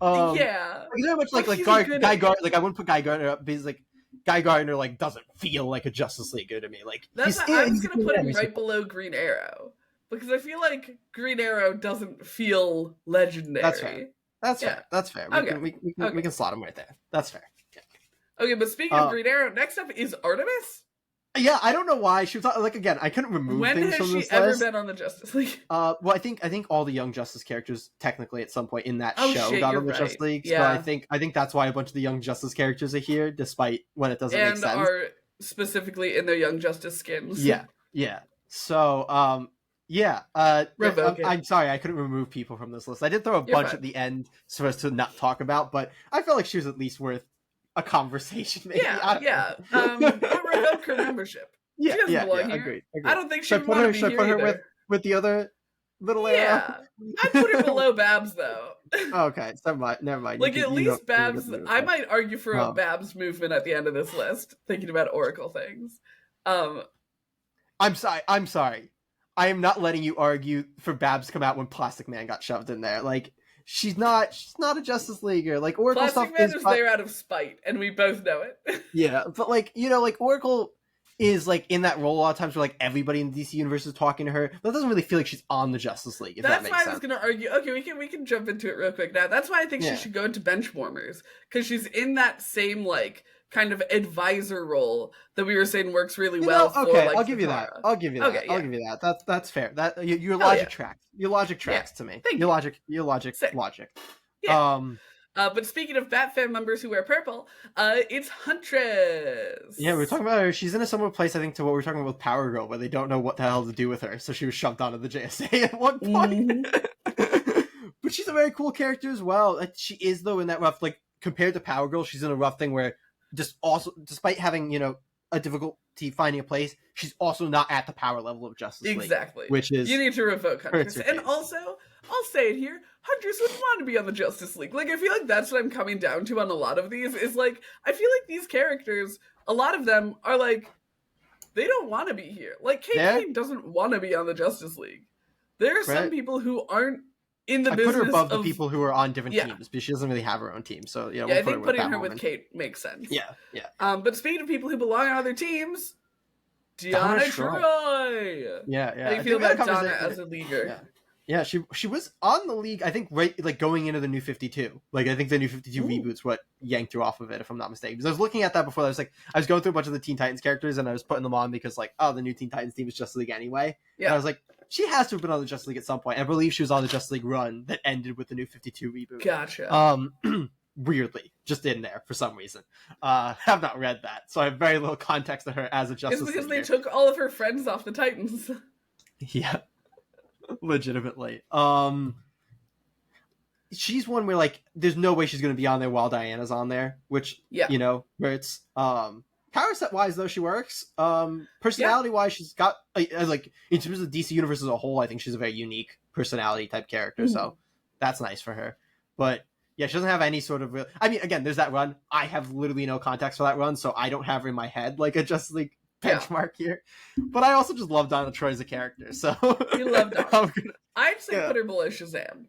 Yeah. Very much like Guy Gardner. Like I wouldn't put Guy Gardner up because like Guy Gardner like doesn't feel like a Justice Leaguer to me. Like that's I was gonna put him right below Green Arrow because I feel like Green Arrow doesn't feel legendary. That's fair. That's fair. We can slot him right there. That's fair. Yeah. Okay, but speaking of Green Arrow, next up is Artemis. Yeah, I don't know why she was like, again, I couldn't remove things from this list. When has she ever been on the Justice League? Well, I think all the Young Justice characters technically at some point in that show got on the Justice League. Yeah. So I think that's why a bunch of the Young Justice characters are here, despite when it doesn't make sense. And are specifically in their Young Justice skins. Yeah. So, I'm sorry, I couldn't remove people from this list. I did throw a bunch at the end for us to not talk about, but I felt like she was at least worth a conversation. Maybe. But revoke her membership. She doesn't belong here. Agreed. I don't think she would want to be here. Should I put her with the other little arrow? Yeah, I'd put her below Babs though. Okay, never mind. Like at least Babs. I might argue for a Babs movement at the end of this list. Thinking about Oracle things. I'm sorry. I am not letting you argue for Babs to come out when Plastic Man got shoved in there. Like. She's not a Justice Leaguer. Like Oracle Plastic stuff Man is there out of spite, and we both know it. Yeah, but like, you know, like Oracle is like in that role a lot of times where like everybody in the DC universe is talking to her. But it doesn't really feel like she's on the Justice League. That's why I was gonna argue. Okay, we can jump into it real quick now. That's why I think she should go into Benchwarmers, because she's in that same like kind of advisor role that we were saying works really well. Okay, like, I'll give you that. I'll give you that. That's fair. That your logic tracks. Your logic tracks to me. Your logic. Yeah. But speaking of Bat-Fan members who wear purple, it's Huntress. Yeah, we're talking about her. She's in a similar place, I think, to what we were talking about with Power Girl, where they don't know what the hell to do with her, so she was shoved onto the JSA at one point. But she's a very cool character as well. She is, though, in that rough, like, compared to Power Girl, she's in a rough thing where just also, despite having, you know, a difficulty finding a place, she's also not at the power level of Justice League. Exactly. Which is... You need to revoke Huntress. And also, I'll say it here, Huntress would want to be on the Justice League. Like, I feel like that's what I'm coming down to on a lot of these, is like, I feel like these characters, a lot of them are like, they don't want to be here. Like, Kate Kane doesn't want to be on the Justice League. There are some people who aren't in the business. I put her above the people who are on different teams, because she doesn't really have her own team. So, you know, I think putting her with Kate makes sense. Yeah. But speaking of people who belong on other teams, Deanna Troy. Yeah. How do you feel about Donna as a leaguer? Yeah, she was on the League, I think, right, like, going into the New 52. Like, I think the New 52 reboot's what yanked her off of it, if I'm not mistaken. Because I was looking at that before, I was going through a bunch of the Teen Titans characters, and I was putting them on because, like, the new Teen Titans team is Justice League anyway. Yeah. And I was like, she has to have been on the Justice League at some point. I believe she was on the Justice League run that ended with the New 52 reboot. Gotcha. Weirdly, just in there for some reason. Have not read that, so I have very little context to her as a Justice League. It's because they took all of her friends off the Titans. Yeah. Legitimately. She's one where, like, there's no way she's going to be on there while Diana's on there, which, you know, where it's, power set wise, though, she works. Personality wise, she's got, like, in terms of DC Universe as a whole, I think she's a very unique personality type character, so that's nice for her. But, yeah, she doesn't have any sort of real, I mean, again, there's that run. I have literally no context for that run, so I don't have her in my head, like, a Justice League benchmark here, but I also just love Donna Troy as a character. So you love Donna. I'd say put her below Shazam.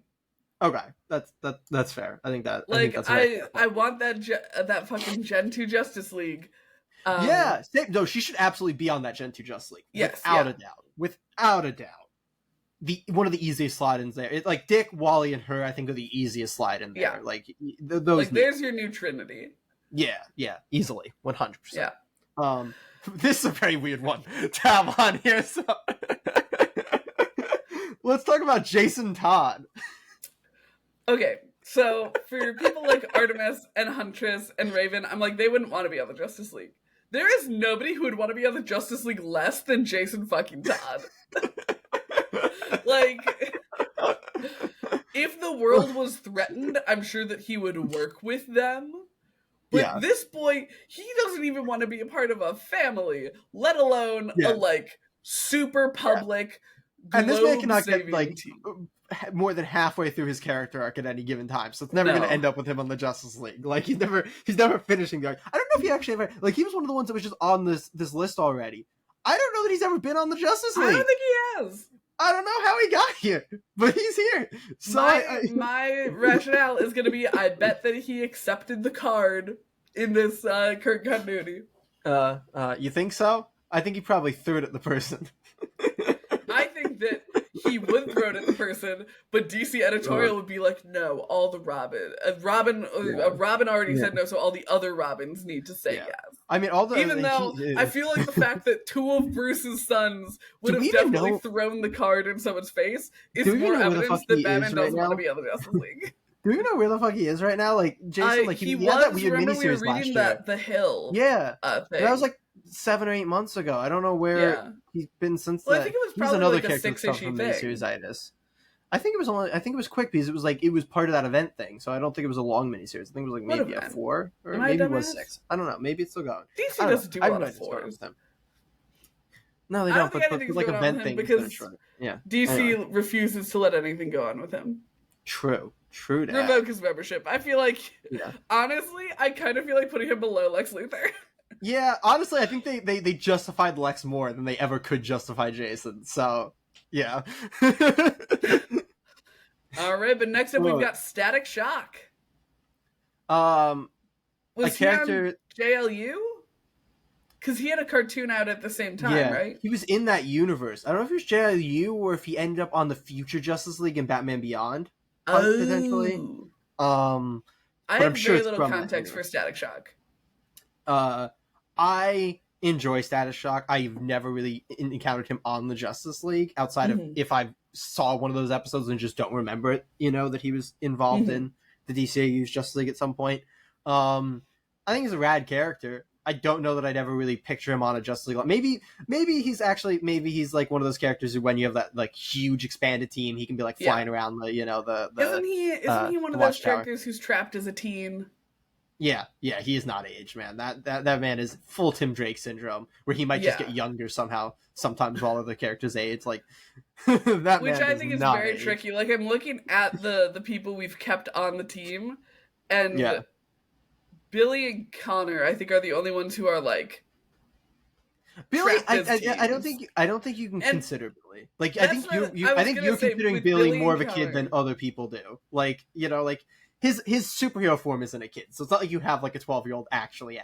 Okay, that's fair. I think that like I want that fucking Gen 2 Justice League. No, she should absolutely be on that Gen 2 Justice League. Yes, without a doubt. One of the easiest slide-ins there. It's like Dick, Wally, and her. I think are the easiest slide in there. Yeah. Like those. Like there's your new Trinity. Yeah, easily, 100%. Yeah. This is a very weird one to have on here, so let's talk about Jason Todd. Okay, So for people like Artemis and Huntress and Raven, I'm like, they wouldn't want to be on the Justice League. There is nobody who would want to be on the Justice League less than Jason fucking Todd. Like, if the world was threatened, I'm sure that he would work with them. But this boy, he doesn't even want to be a part of a family, let alone a, like, super public, and this man cannot get, like, more than halfway through his character arc at any given time, so it's never going to end up with him on the Justice League. Like, he's never finishing the arc. I don't know if he actually ever, like, he was one of the ones that was just on this list already. I don't know that he's ever been on the Justice League. I don't think he has. I don't know how he got here, but he's here. So my rationale is going to be, I bet that he accepted the card in this current continuity. You think so? I think he probably threw it at the person. I think that he would throw it at the person, but DC editorial would be like, no, all the Robin already said no, so all the other Robins need to say yes. I mean, even though I feel like the fact that two of Bruce's sons would have definitely thrown the card in someone's face is more evidence that Batman doesn't want to be on the Justice League. Do you know where the fuck he is right now? Like, Jason, like, he had that weird miniseries last year. The Hill. Yeah. That was like 7 or 8 months ago. I don't know where he's been since then. I think it was probably another like a 6-issue thing. I think it was quick because it was part of that event thing. So I don't think it was a long miniseries. I think it was like maybe a 4 or maybe it was 6. I don't know. Maybe it's still going. DC doesn't do a lot of 4s. No, they don't. But like event things because DC refuses to let anything go on with him. True that. Revoke his membership. I feel like, honestly, I kind of feel like putting him below Lex Luthor. Yeah, honestly, I think they justified Lex more than they ever could justify Jason. So, yeah. All right, but next up we've got Static Shock. Was a character JLU? Because he had a cartoon out at the same time, right? He was in that universe. I don't know if it was JLU or if he ended up on the future Justice League and Batman Beyond. Potentially. I have very little context for Static Shock. I enjoy Static Shock. I've never really encountered him on the Justice League outside of if I saw one of those episodes and just don't remember it, that he was involved in the DCAU's Justice League at some point. I think he's a rad character. I don't know that I'd ever really picture him on a Justice League. Maybe he's like one of those characters who, when you have that like huge expanded team, he can be like flying around the Isn't he one of those characters who's trapped as a teen? Yeah, he is not aged, man. That man is full Tim Drake syndrome, where he might just get younger somehow, sometimes while other characters age. Like that, which I think is very tricky. Like, I'm looking at the people we've kept on the team, and Billy and Connor, I think, are the only ones who are like Billy. I don't think you can consider Billy. Like, I think you're considering Billy more of a kid than other people do. Like, like. His superhero form isn't a kid, so it's not like you have like a 12-year-old actually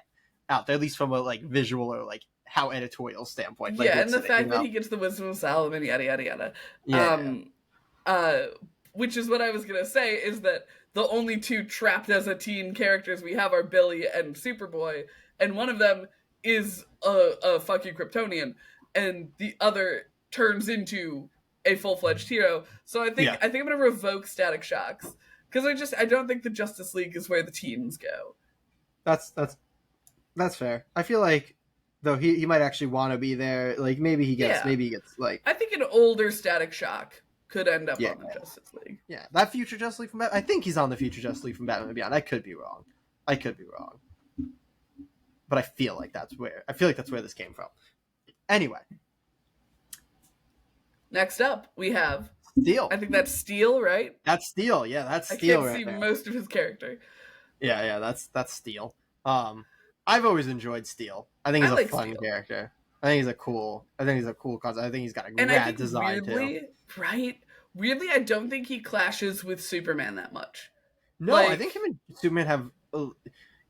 out there, at least from a like visual or like how editorial standpoint. Like, and the fact that he gets the wisdom of Solomon, yada yada yada. Which is what I was gonna say, is that the only two trapped as a teen characters we have are Billy and Superboy, and one of them is a fuck you Kryptonian, and the other turns into a full-fledged hero. So I think I'm gonna revoke Static Shocks. Because I don't think the Justice League is where the teens go. That's fair. I feel like, though, he might actually want to be there. Like, maybe he gets like. I think an older Static Shock could end up on the Justice League. Yeah, that future Justice League from Batman. I think he's on the future Justice League from Batman Beyond. I could be wrong. But I feel like that's where this came from. Anyway. Next up, we have Steel. I think that's Steel, right? That's Steel. Yeah, that's Steel. I can't see most of his character. Yeah, that's Steel. I've always enjoyed Steel. I think he's a fun character. I think he's a cool concept. I think he's got a rad design too. Weirdly, I don't think he clashes with Superman that much. No, I think him and Superman have,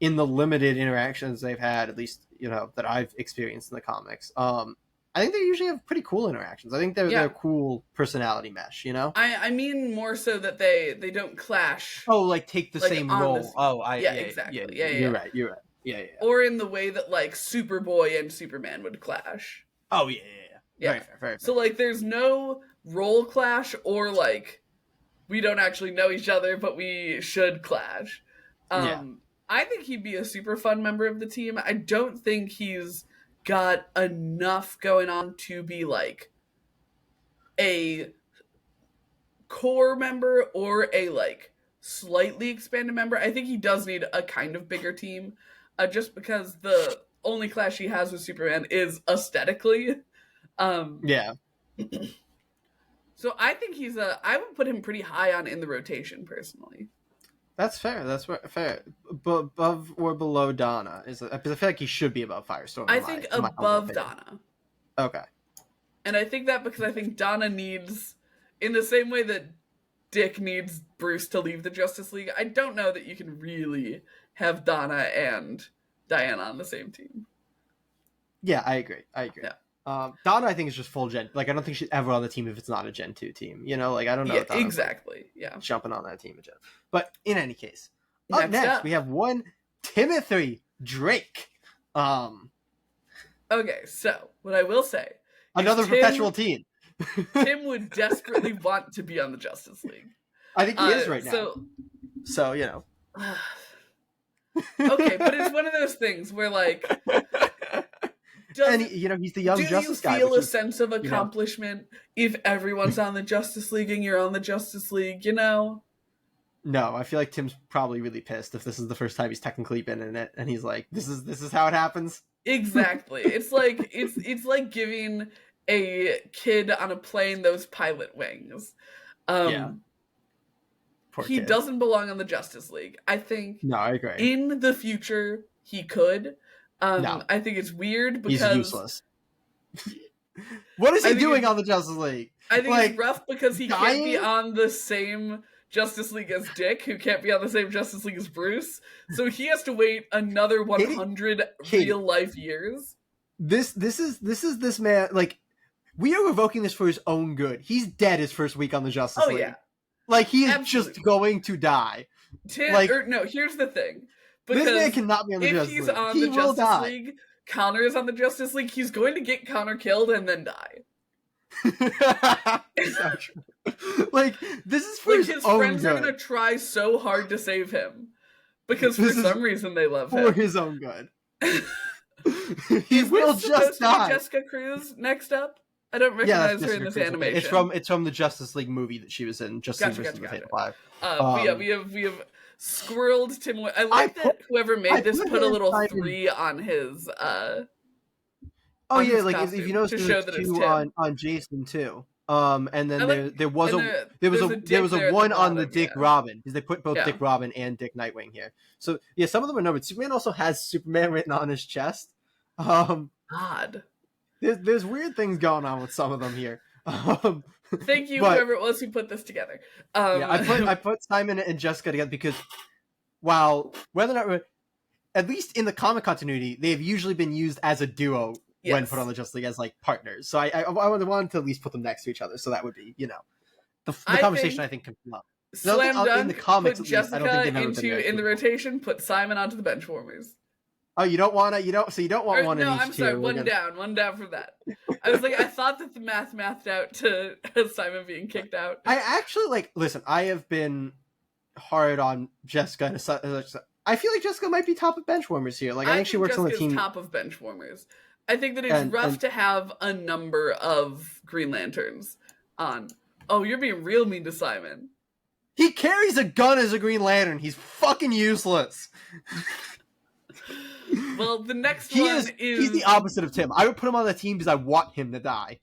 in the limited interactions they've had, at least that I've experienced in the comics. I think they usually have pretty cool interactions. I think they're a cool personality mesh, I mean more so that they don't clash. Oh, like take the same role. Exactly. You're right. Yeah. Or in the way that like Superboy and Superman would clash. Oh yeah. Very fair. So like there's no role clash or like we don't actually know each other, but we should clash. I think he'd be a super fun member of the team. I don't think he's got enough going on to be like a core member or a like slightly expanded member. I think he does need a kind of bigger team, just because the only clash he has with Superman is aesthetically. Yeah. So I think I would put him pretty high on in the rotation, personally. That's fair. That's fair. Above or below Donna? Because I feel like he should be above Firestorm. I think above Donna. Okay. And I think that because I think Donna needs, in the same way that Dick needs Bruce to leave the Justice League, I don't know that you can really have Donna and Diana on the same team. Yeah, I agree. Yeah. Donna, I think, is just full Gen. Like, I don't think she's ever on the team if it's not a Gen 2 team. You know, like, I don't know. Yeah, exactly. Yeah. Jumping on that team of Gen. But in any case, next we have one Timothy Drake. Okay, so what I will say, another perpetual teen. Tim would desperately want to be on the Justice League. I think he is right now. So you know. Okay, but it's one of those things where, like, and he's the young Justice guy. Do you feel a sense of accomplishment if everyone's on the Justice League and you're on the Justice League? You know. No, I feel like Tim's probably really pissed if this is the first time he's technically been in it, and he's like, "This is how it happens." Exactly. It's like it's like giving a kid on a plane those pilot wings. Yeah. He doesn't belong on the Justice League. I think. No, I agree. In the future, he could. No. I think it's weird because he's useless. What is he doing on the Justice League? I think it's rough because he can't be on the same Justice League as Dick, who can't be on the same Justice League as Bruce. So he has to wait another 100 real life years. This is this man, like, we are revoking this for his own good. He's dead his first week on the Justice League. Yeah. Like, he is just going to die. Here's the thing. Because this man cannot be on the Justice League. If he's on the Justice League, Connor is on the Justice League, he's going to get Connor killed and then die. It's not true. Like, this is for his own friends good. are going to try so hard to save him. Because for some reason they love him. For his own good. He will just die. Jessica Cruz next up? I don't recognize her in this animation. It's from the Justice League movie that she was in. Justice League versus Fatal Five. We have squirreled Tim. I like that whoever made this put a little 3 on his. Like if you notice, there's 2 on Jason too. And then there was a 1 on the Dick Robin, because they put both Dick Robin and Dick Nightwing here. So yeah, some of them are numbered. Superman also has Superman written on his chest. Odd. There's weird things going on with some of them here. Thank you, whoever it was who put this together. I put Simon and Jessica together because while whether or not, at least in the comic continuity, they have usually been used as a duo when put on the Justice League as like partners. So I wanted to at least put them next to each other. So that would be, the conversation I think can come up. Slam dunk. In the comics, put Jessica least, I don't think in the rotation. Put Simon onto the Benchwarmers. Oh, you don't want one in each. No, I'm sorry. One down from that. I was like, I thought that the mathed out to Simon being kicked out. I actually listen. I have been hard on Jessica. I feel like Jessica might be top of Benchwarmers here. Like, I think she works on the team. Top of Benchwarmers. I think that it's rough to have a number of Green Lanterns on. Oh, you're being real mean to Simon. He carries a gun as a Green Lantern. He's fucking useless. Well, the next one is... He's the opposite of Tim. I would put him on the team because I want him to die.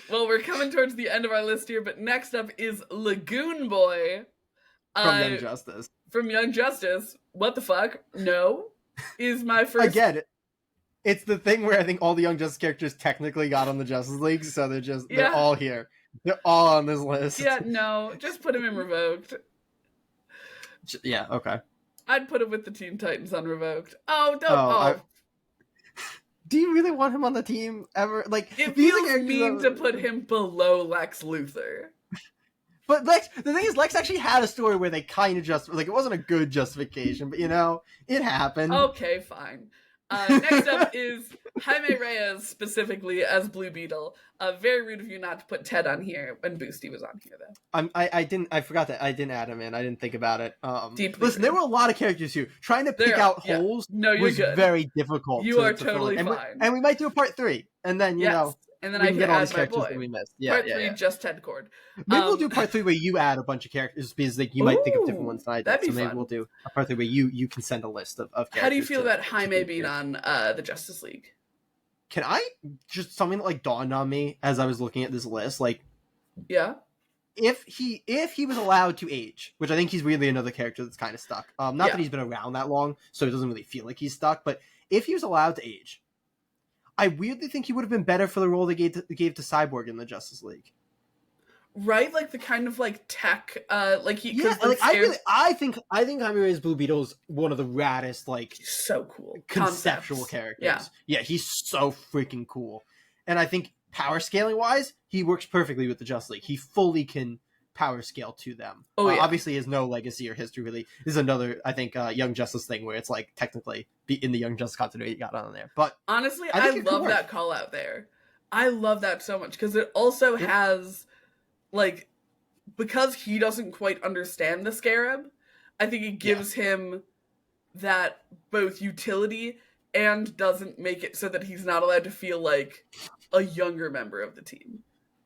Well, we're coming towards the end of our list here, but next up is Lagoon Boy. From Young Justice. From Young Justice. What the fuck? No. Is my first... I get it. It's the thing where I think all the Young Justice characters technically got on the Justice League, so they're all here. They're all on this list. Yeah, no. Just put him in Revoked. Yeah, okay. I'd put him with the Teen Titans on Revoked. Oh. Do you really want him on the team ever? Like, it feels mean to put him below Lex Luthor. But the thing is, Lex actually had a story where they kind of it wasn't a good justification, but it happened. Okay, fine. Next up is Jaime Reyes, specifically as Blue Beetle. Very rude of you not to put Ted on here when Boosty was on here, though. I forgot that I didn't add him in. I didn't think about it. Deeply listen, there were a lot of characters here. Trying to pick out holes was very difficult. You are totally fine. And we might do a part 3, and then you know. And then I can get all these characters that we missed. Part 3, just Ted Cord. Maybe we'll do part 3 where you add a bunch of characters because like you might think of different ones than I did. So maybe we'll do a part 3 where you can send a list of characters. How do you feel about Jaime being on the Justice League? Can I just something that like dawned on me as I was looking at this list, like if he was allowed to age, which I think he's really another character that's kind of stuck. Not that he's been around that long, so it doesn't really feel like he's stuck, but if he was allowed to age, I weirdly think he would have been better for the role they gave to Cyborg in the Justice League. Right, like the kind of like tech, like he. Yeah, like I think Jaime Reyes Blue Beetle is one of the raddest, like so cool conceptual characters. Yeah, he's so freaking cool, and I think power scaling wise, he works perfectly with the Justice League. He fully can power scale to them. Obviously, he has no legacy or history. Really, this is another I think Young Justice thing where it's like technically in the Young Justice continuity got on there. But honestly, I love that call out there. I love that so much because it also has. Like, because he doesn't quite understand the Scarab, I think it gives him that both utility and doesn't make it so that he's not allowed to feel like a younger member of the team.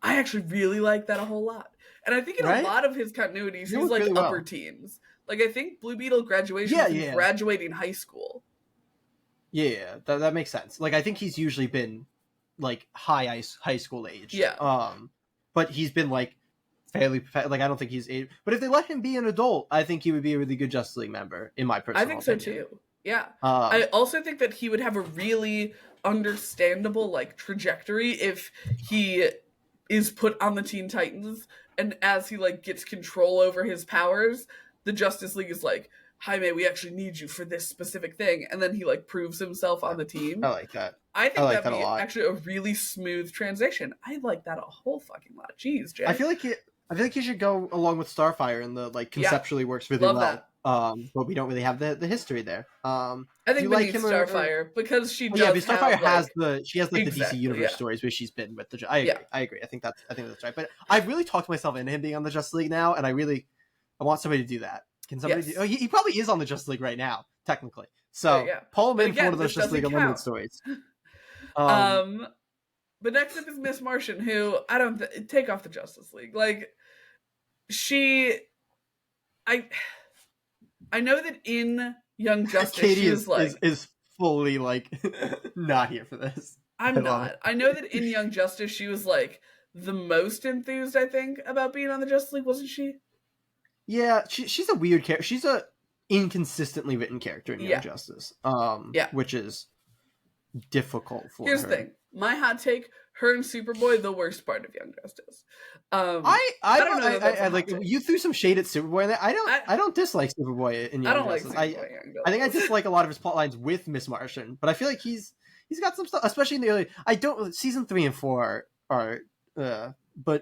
I actually really like that a whole lot. And I think in a lot of his continuities, he's like really upper teens. Like, I think Blue Beetle graduation is graduating high school. Yeah, that makes sense. Like, I think he's usually been, like, high school age. Yeah. But he's been like fairly like I don't think he's but if they let him be an adult, I think he would be a really good Justice League member in my personal opinion. So too. Yeah. I also think that he would have a really understandable like trajectory if he is put on the Teen Titans and as he like gets control over his powers, the Justice League is like, Jaime, we actually need you for this specific thing, and then he like proves himself on the team. I like that. I think that'd be actually a really smooth transition. I like that a whole fucking lot. Jeez, Jay. I feel like he should go along with Starfire, and the like conceptually works really well. That. But we don't really have the history there. I think we need Starfire because she does. Yeah, but Starfire has the DC Universe stories where she's been with the. I agree. I think that's right. But I've really talked myself into him being on the Justice League now, and I want somebody to do that. Can somebody do? Oh, he probably is on the Justice League right now, technically. So pull him in for one of those Justice League Unlimited stories. But next up is Miss Martian, who I don't take off the Justice League. Like I know that in Young Justice, Katie she was is fully like not here for this. I'm not. I know that in Young Justice, she was like the most enthused. I think about being on the Justice League, wasn't she? Yeah, she's a weird character. She's a inconsistently written character in Young Justice. Which is difficult for her. Here's the thing. My hot take, her and Superboy, the worst part of Young Justice. I don't know. I like you threw some shade at Superboy in there. I don't dislike Superboy in Young Justice. I think I dislike a lot of his plot lines with Miss Martian, but I feel like he's got some stuff, especially in the early. Season 3 and 4 are but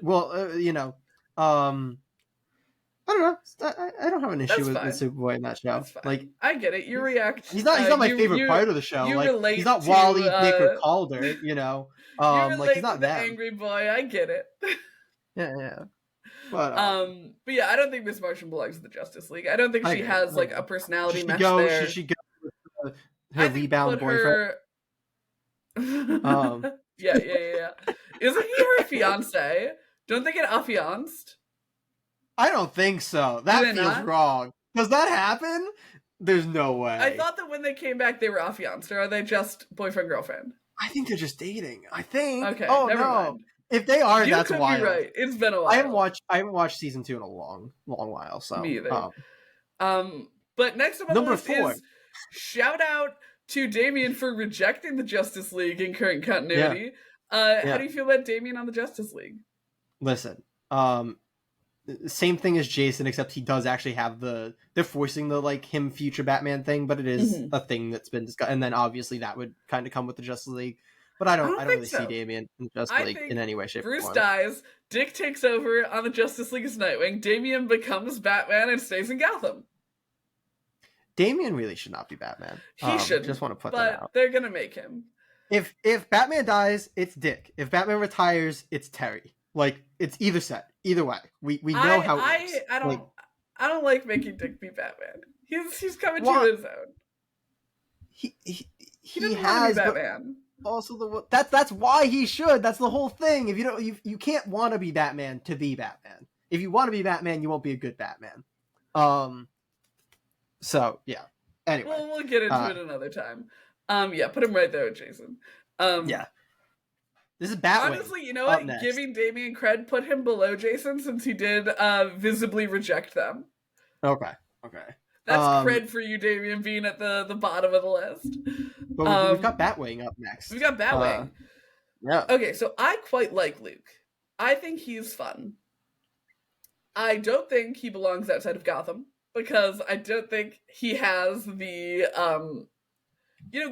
I don't know. I don't have an issue with Superboy in that show. Like, I get it. You react. He's not my favorite part of the show. Like, he's not Wally, Nick, or Calder. You know, like he's not that angry boy. I get it. Yeah. But yeah, I don't think Miss Martian belongs in the Justice League. I don't think she has like a personality match there. She should go with her rebound boyfriend. Yeah. Isn't he her fiance? Don't they get affianced? I don't think so. That feels wrong. Does that happen? There's no way. I thought that when they came back, they were affianced. Or are they just boyfriend-girlfriend? I think they're just dating. I think. Okay, never mind. If they are, that's wild. Be right. It's been a while. I haven't watched season 2 in a long while. So me either. But next up on the list is shout out to Damian for rejecting the Justice League in current continuity. How do you feel about Damian on the Justice League? Listen, same thing as Jason, except he does actually have they're forcing the like him future Batman thing, but it is a thing that's been discussed, and then obviously that would kind of come with the Justice League. But I don't really see Damian in Justice League in any way, shape, or form. Bruce dies, Dick takes over on the Justice League as Nightwing, Damian becomes Batman and stays in Gotham. Damian really should not be Batman. He shouldn't. Just want to put that out. But they're gonna make him. If Batman dies, it's Dick. If Batman retires, it's Terry. Like, it's either set. Either way, we know how it works. I don't like making Dick be Batman. He's coming to his own. He doesn't has want to be Batman. Also, that's why he should. That's the whole thing. If you can't want to be Batman to be Batman. If you want to be Batman, you won't be a good Batman. So yeah. Anyway, well, we'll get into it another time. Yeah, put him right there with Jason. Yeah. This is Batwing. Honestly, you know what? Next. Giving Damian cred, put him below Jason since he did visibly reject them. Okay. That's cred for you, Damian, being at the bottom of the list. But we've got Batwing up next. We've got Batwing. Yeah. Okay, so I quite like Luke. I think he's fun. I don't think he belongs outside of Gotham, because I don't think he has the...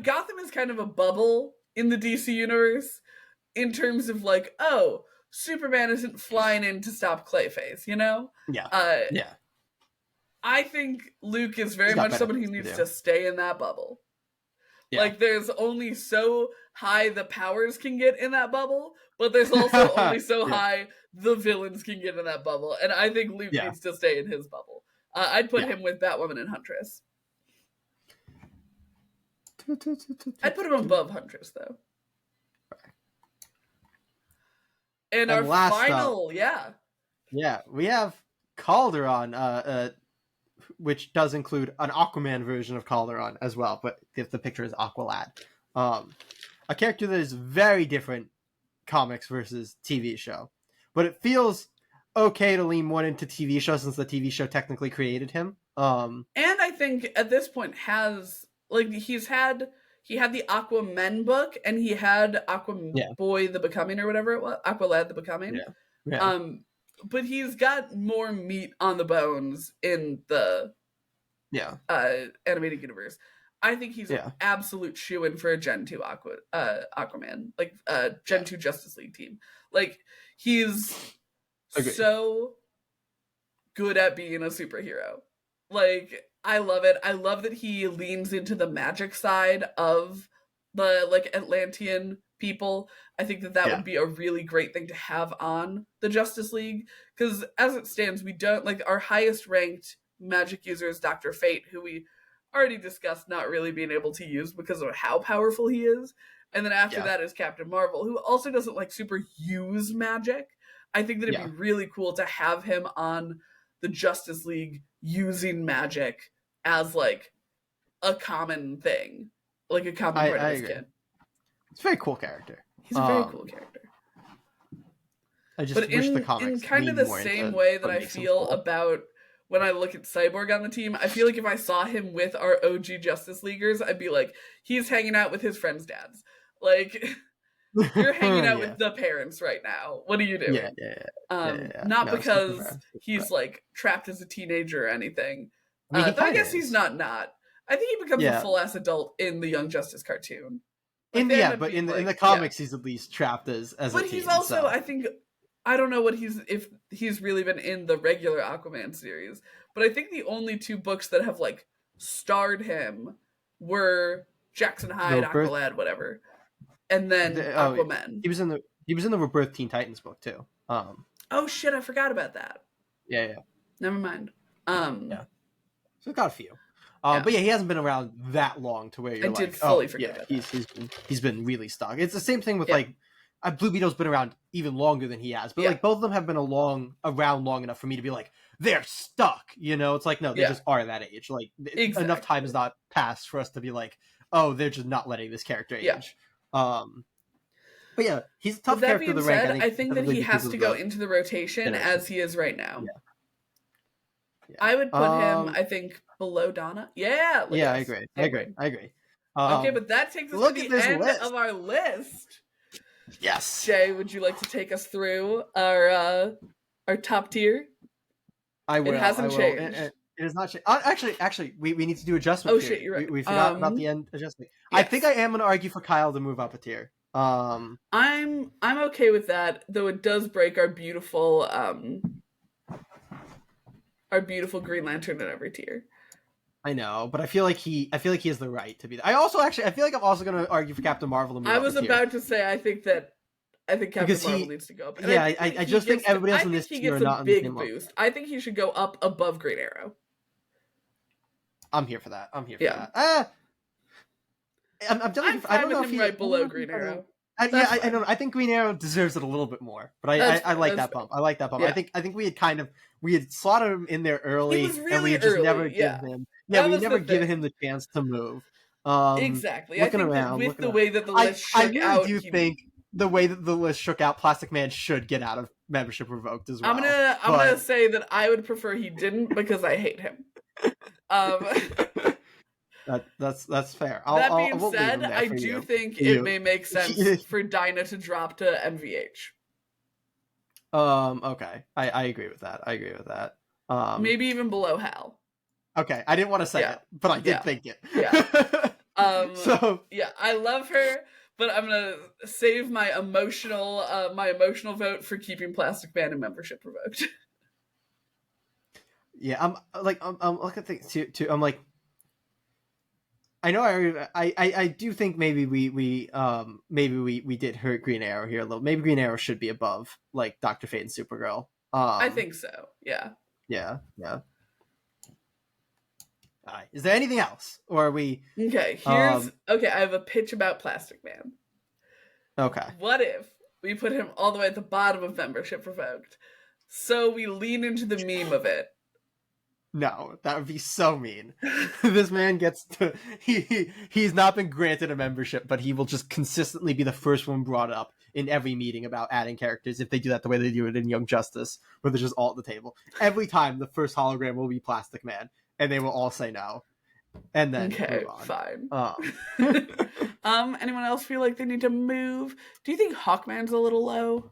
Gotham is kind of a bubble in the DC universe in terms of like, oh, Superman isn't flying in to stop Clayface, you know? Yeah. Yeah. I think Luke is very much someone who needs to stay in that bubble. Yeah. Like, there's only so high the powers can get in that bubble, but there's also only so high the villains can get in that bubble. And I think Luke needs to stay in his bubble. I'd put him with Batwoman and Huntress. I'd put him above Huntress, though. And our final, Yeah, we have Calderon, which does include an Aquaman version of Calderon as well, but if the picture is Aqualad. A character that is very different comics versus TV show. But it feels okay to lean more into TV show since the TV show technically created him. And I think at this point he had the Aquaman book and he had Aquaboy the Becoming or whatever it was, Aqualad the Becoming. Yeah. But he's got more meat on the bones in the animated universe. I think he's an absolute shoo-in for a Gen 2 Aquaman, like Gen 2 Justice League team. Like, he's so good at being a superhero. Like, I love it. I love that he leans into the magic side of the like Atlantean people. I think that would be a really great thing to have on the Justice League, because as it stands, we don't like our highest ranked magic user is Dr. Fate, who we already discussed not really being able to use because of how powerful he is. And then after that is Captain Marvel, who also doesn't like super use magic. I think that it'd be really cool to have him on the Justice League using magic as like a common thing, like a common part of his kid. It's a very cool character. He's a very cool character. I just wish the comics in kind of the same way that I feel about when I look at Cyborg on the team. I feel like if I saw him with our OG Justice Leaguers, I'd be like, he's hanging out with his friends' dads. Like, you're hanging out with the parents right now. What are you doing? Not because he's like trapped as a teenager or anything. I guess he's not. I think he becomes a full-ass adult in the Young Justice cartoon. Like, in the comics, he's at least trapped as a teen. But he's also, I think, I don't know if he's really been in the regular Aquaman series, but I think the only two books that have like starred him were Jackson Hyde, Aqualad, whatever, and then Aquaman. He was in the Rebirth Teen Titans book too. Oh shit, I forgot about that. Yeah. Never mind. So we've got a few. But he hasn't been around that long to where you're I did fully forget about that. He's been really stuck. It's the same thing with like Blue Beetle's been around even longer than he has, but like both of them have been around long enough for me to be like, they're stuck. You know, it's like, no, they just are that age. Like enough time has not passed for us to be like, oh, they're just not letting this character age. But yeah, he's a tough character to rank. I think that he has to go into the rotation as he is right now. I would put him, I think, below Donna. Yeah, I agree. Okay, but that takes us to the end of our list. Yes. Jay, would you like to take us through our top tier? I will. It hasn't changed. It is not changed. Actually, we need to do adjustment. Oh shit, you're right. We forgot about the end adjustment. Yes. I think I am going to argue for Kyle to move up a tier. I'm okay with that, though it does break our beautiful Green Lantern in every tier. I know, but I feel like he has the right to be there. I feel like I'm also going to argue for Captain Marvel to move I was up about to say I think Captain Marvel needs to go up. And yeah, I just think everybody else in this tier are not in the same boost. Level. I think he should go up above Green Arrow. I'm here for that. I'm definitely. I don't know if he's right below Green Arrow. I don't know. I think Green Arrow deserves it a little bit more, but I like that bump. I like that bump. Yeah. I think we had slotted him in there early, and we had just never given him. Yeah, we never given him the chance to move. Exactly. Looking around, with the way that the list shook out, I really do think the way that the list shook out, Plastic Man should get out of membership revoked as well. I'm gonna say that I would prefer he didn't because I hate him. That's fair. That being said, I do think it may make sense for Dinah to drop to MVH. Okay. I agree with that. Maybe even below Hal. Okay, I didn't want to say it, but I did think it. Yeah. So yeah, I love her, but I'm gonna save my emotional vote for keeping Plastic Man in membership revoked. Yeah, I'm looking at things too. I'm like, I know I do think maybe we did hurt Green Arrow here a little. Maybe Green Arrow should be above like Dr. Fate and Supergirl. I think so. Yeah. Yeah. All right. Is there anything else, or are we? Okay. I have a pitch about Plastic Man. Okay. What if we put him all the way at the bottom of membership revoked, so we lean into the meme of it? No, that would be so mean. This man gets to he's not been granted a membership, but he will just consistently be the first one brought up in every meeting about adding characters if they do that the way they do it in Young Justice, where they're just all at the table. Every time the first hologram will be Plastic Man, and they will all say no. And then okay, fine. Anyone else feel like they need to move? Do you think Hawkman's a little low?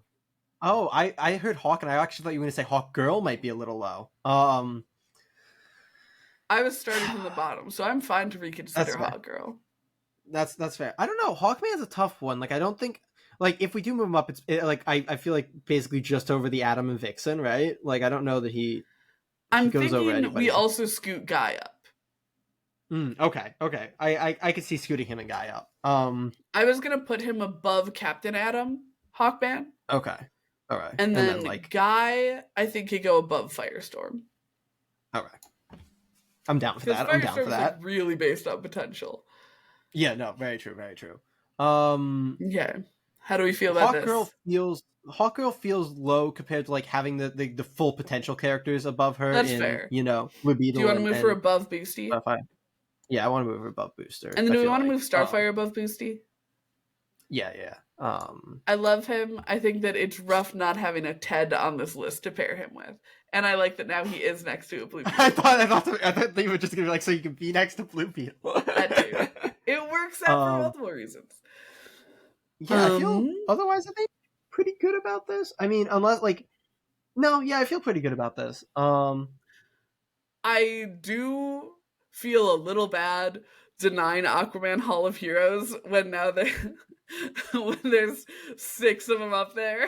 Oh, I heard Hawk, and I actually thought you were going to say Hawk Girl might be a little low. I was starting from the bottom, so I'm fine to reconsider Hawk Girl. That's fair. I don't know. Hawkman's a tough one. Like, I don't think like if we do move him up, I feel like basically just over the Atom and Vixen, right? Like, I don't know that he. I'm goes thinking over we also scoot Guy up. Okay. I could see scooting him and Guy up. I was gonna put him above Captain Atom, Hawkman. Okay. All right. And then like Guy, I think could go above Firestorm. All right. I'm down for that. I'm down for that. Like really based on potential. Yeah, no, very true. Yeah. How do we feel about this? Hawkgirl feels low compared to like having the full potential characters above her. That's fair. You know, would be. Do you want to move her above Boosty? Yeah, I want to move her above Booster. And then do we want to move Starfire above Boosty? Yeah. I love him. I think that it's rough not having a Ted on this list to pair him with. And I like that now he is next to a Blue Beetle. I thought they were just gonna be like, so you can be next to Blue Beetle. That too. It works out for multiple reasons. Yeah, I feel otherwise I think pretty good about this. I mean, unless like I feel pretty good about this. I do feel a little bad denying Aquaman Hall of Heroes when there's 6 of them up there.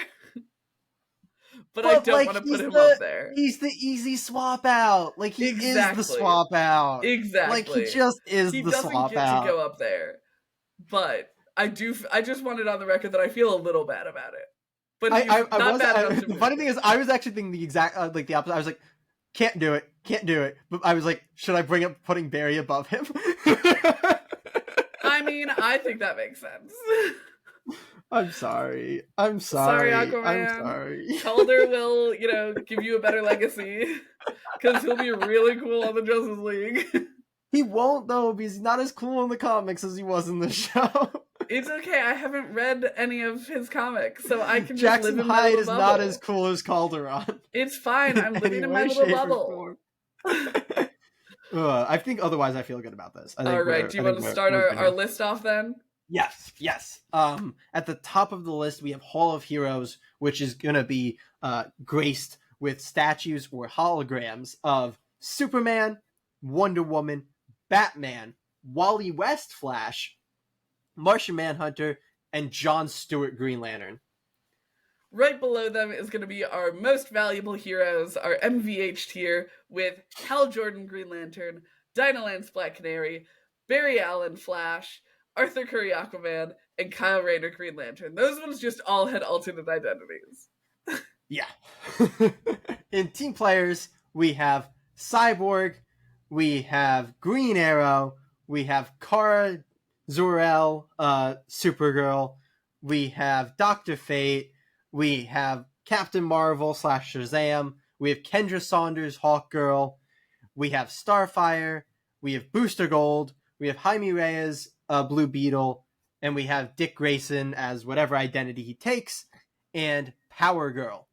But I don't want to put him up there. He's the easy swap out. Like, he is the swap out. Exactly. Like, he just is the swap out. He doesn't get to go up there. But I just wanted on the record that I feel a little bad about it. But the funny thing is, I was actually thinking the exact, like, the opposite. I was like, can't do it. But I was like, should I bring up putting Barry above him? I mean, I think that makes sense. I'm sorry. Sorry, Aquaman. I'm sorry. Calder will, give you a better legacy. Because he'll be really cool on the Justice League. He won't, though, because he's not as cool in the comics as he was in the show. It's okay. I haven't read any of his comics, so I can Jackson just live in Hyde my little bubble. Not as cool as Calderon. It's fine. I'm living in my little bubble. I think otherwise I feel good about this. All right. Do you want to start our list off then? Yes. At the top of the list, we have Hall of Heroes, which is going to be graced with statues or holograms of Superman, Wonder Woman, Batman, Wally West Flash, Martian Manhunter, and John Stewart Green Lantern. Right below them is going to be our most valuable heroes, our MVH tier, with Hal Jordan Green Lantern, Dinah Lance Black Canary, Barry Allen Flash, Arthur Curry Aquaman, and Kyle Rayner Green Lantern. Those ones just all had alternate identities. Yeah. In team players, we have Cyborg, we have Green Arrow, we have Kara Zor-El, Supergirl, we have Dr. Fate, we have Captain Marvel / Shazam, we have Kendra Saunders, Hawkgirl, we have Starfire, we have Booster Gold, we have Jaime Reyes, Blue Beetle, and we have Dick Grayson as whatever identity he takes, and Power Girl.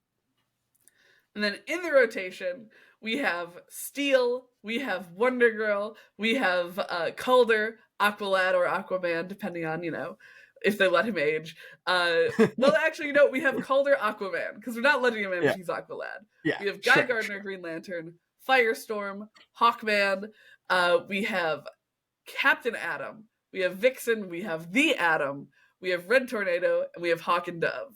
And then in the rotation, we have Steel, we have Wonder Girl, we have Calder, Aqualad or Aquaman, depending on, if they let him age. Well, actually, we have Calder Aquaman, because we're not letting him in if he's Aqualad. Yeah, we have Guy Gardner, Green Lantern, Firestorm, Hawkman, we have Captain Atom, we have Vixen, we have the Atom, we have Red Tornado, and we have Hawk and Dove.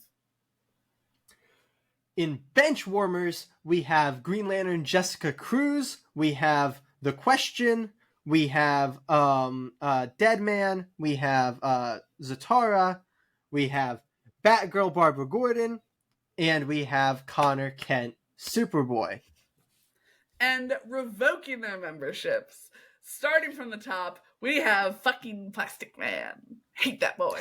In bench warmers, we have Green Lantern Jessica Cruz, we have The Question, we have Deadman, we have Zatara, we have Batgirl Barbara Gordon, and we have Connor Kent Superboy. And revoking their memberships, starting from the top, we have fucking Plastic Man. Hate that boy.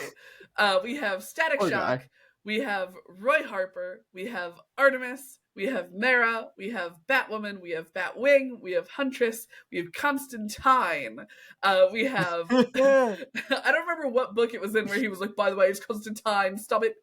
We have Static Shock. We have Roy Harper, we have Artemis, we have Mara, we have Batwoman, we have Batwing, we have Huntress, we have Constantine, we have... I don't remember what book it was in where he was like, by the way, it's Constantine, stop it.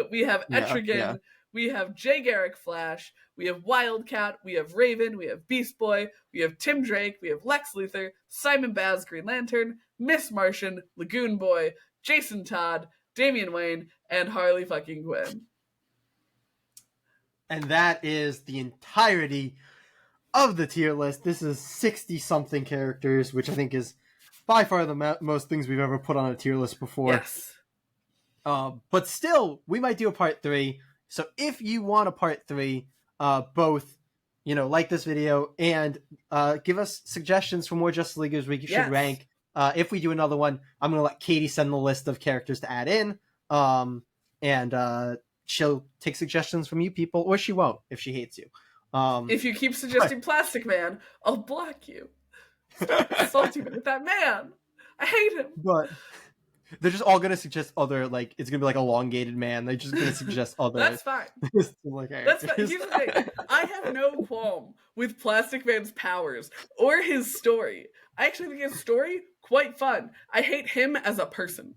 We have Etrigan, we have Jay Garrick Flash, we have Wildcat, we have Raven, we have Beast Boy, we have Tim Drake, we have Lex Luthor, Simon Baz Green Lantern, Miss Martian, Lagoon Boy, Jason Todd, Damian Wayne, and Harley fucking Quinn. And that is the entirety of the tier list. This is 60-something characters, which I think is by far the most things we've ever put on a tier list before. Yes. But still, we might do a part 3. So if you want a part 3, both, like this video and give us suggestions for more Justice Leaguers we should rank. If we do another one, I'm going to let Katie send the list of characters to add in. And she'll take suggestions from you people, or she won't if she hates you. If you keep suggesting Plastic Man, I'll block you. Stop assaulting me with that man. I hate him. But they're just all going to suggest other, it's going to be like elongated man. They're just going to suggest other. That's fine. That's fine. Here's the thing. I have no qualm with Plastic Man's powers or his story. I actually think his story quite fun. I hate him as a person.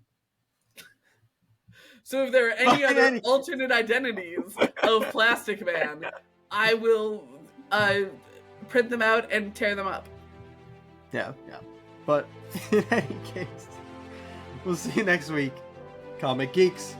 So if there are any other alternate identities of Plastic Man, I will print them out and tear them up. Yeah. But in any case, we'll see you next week. Comic Geeks.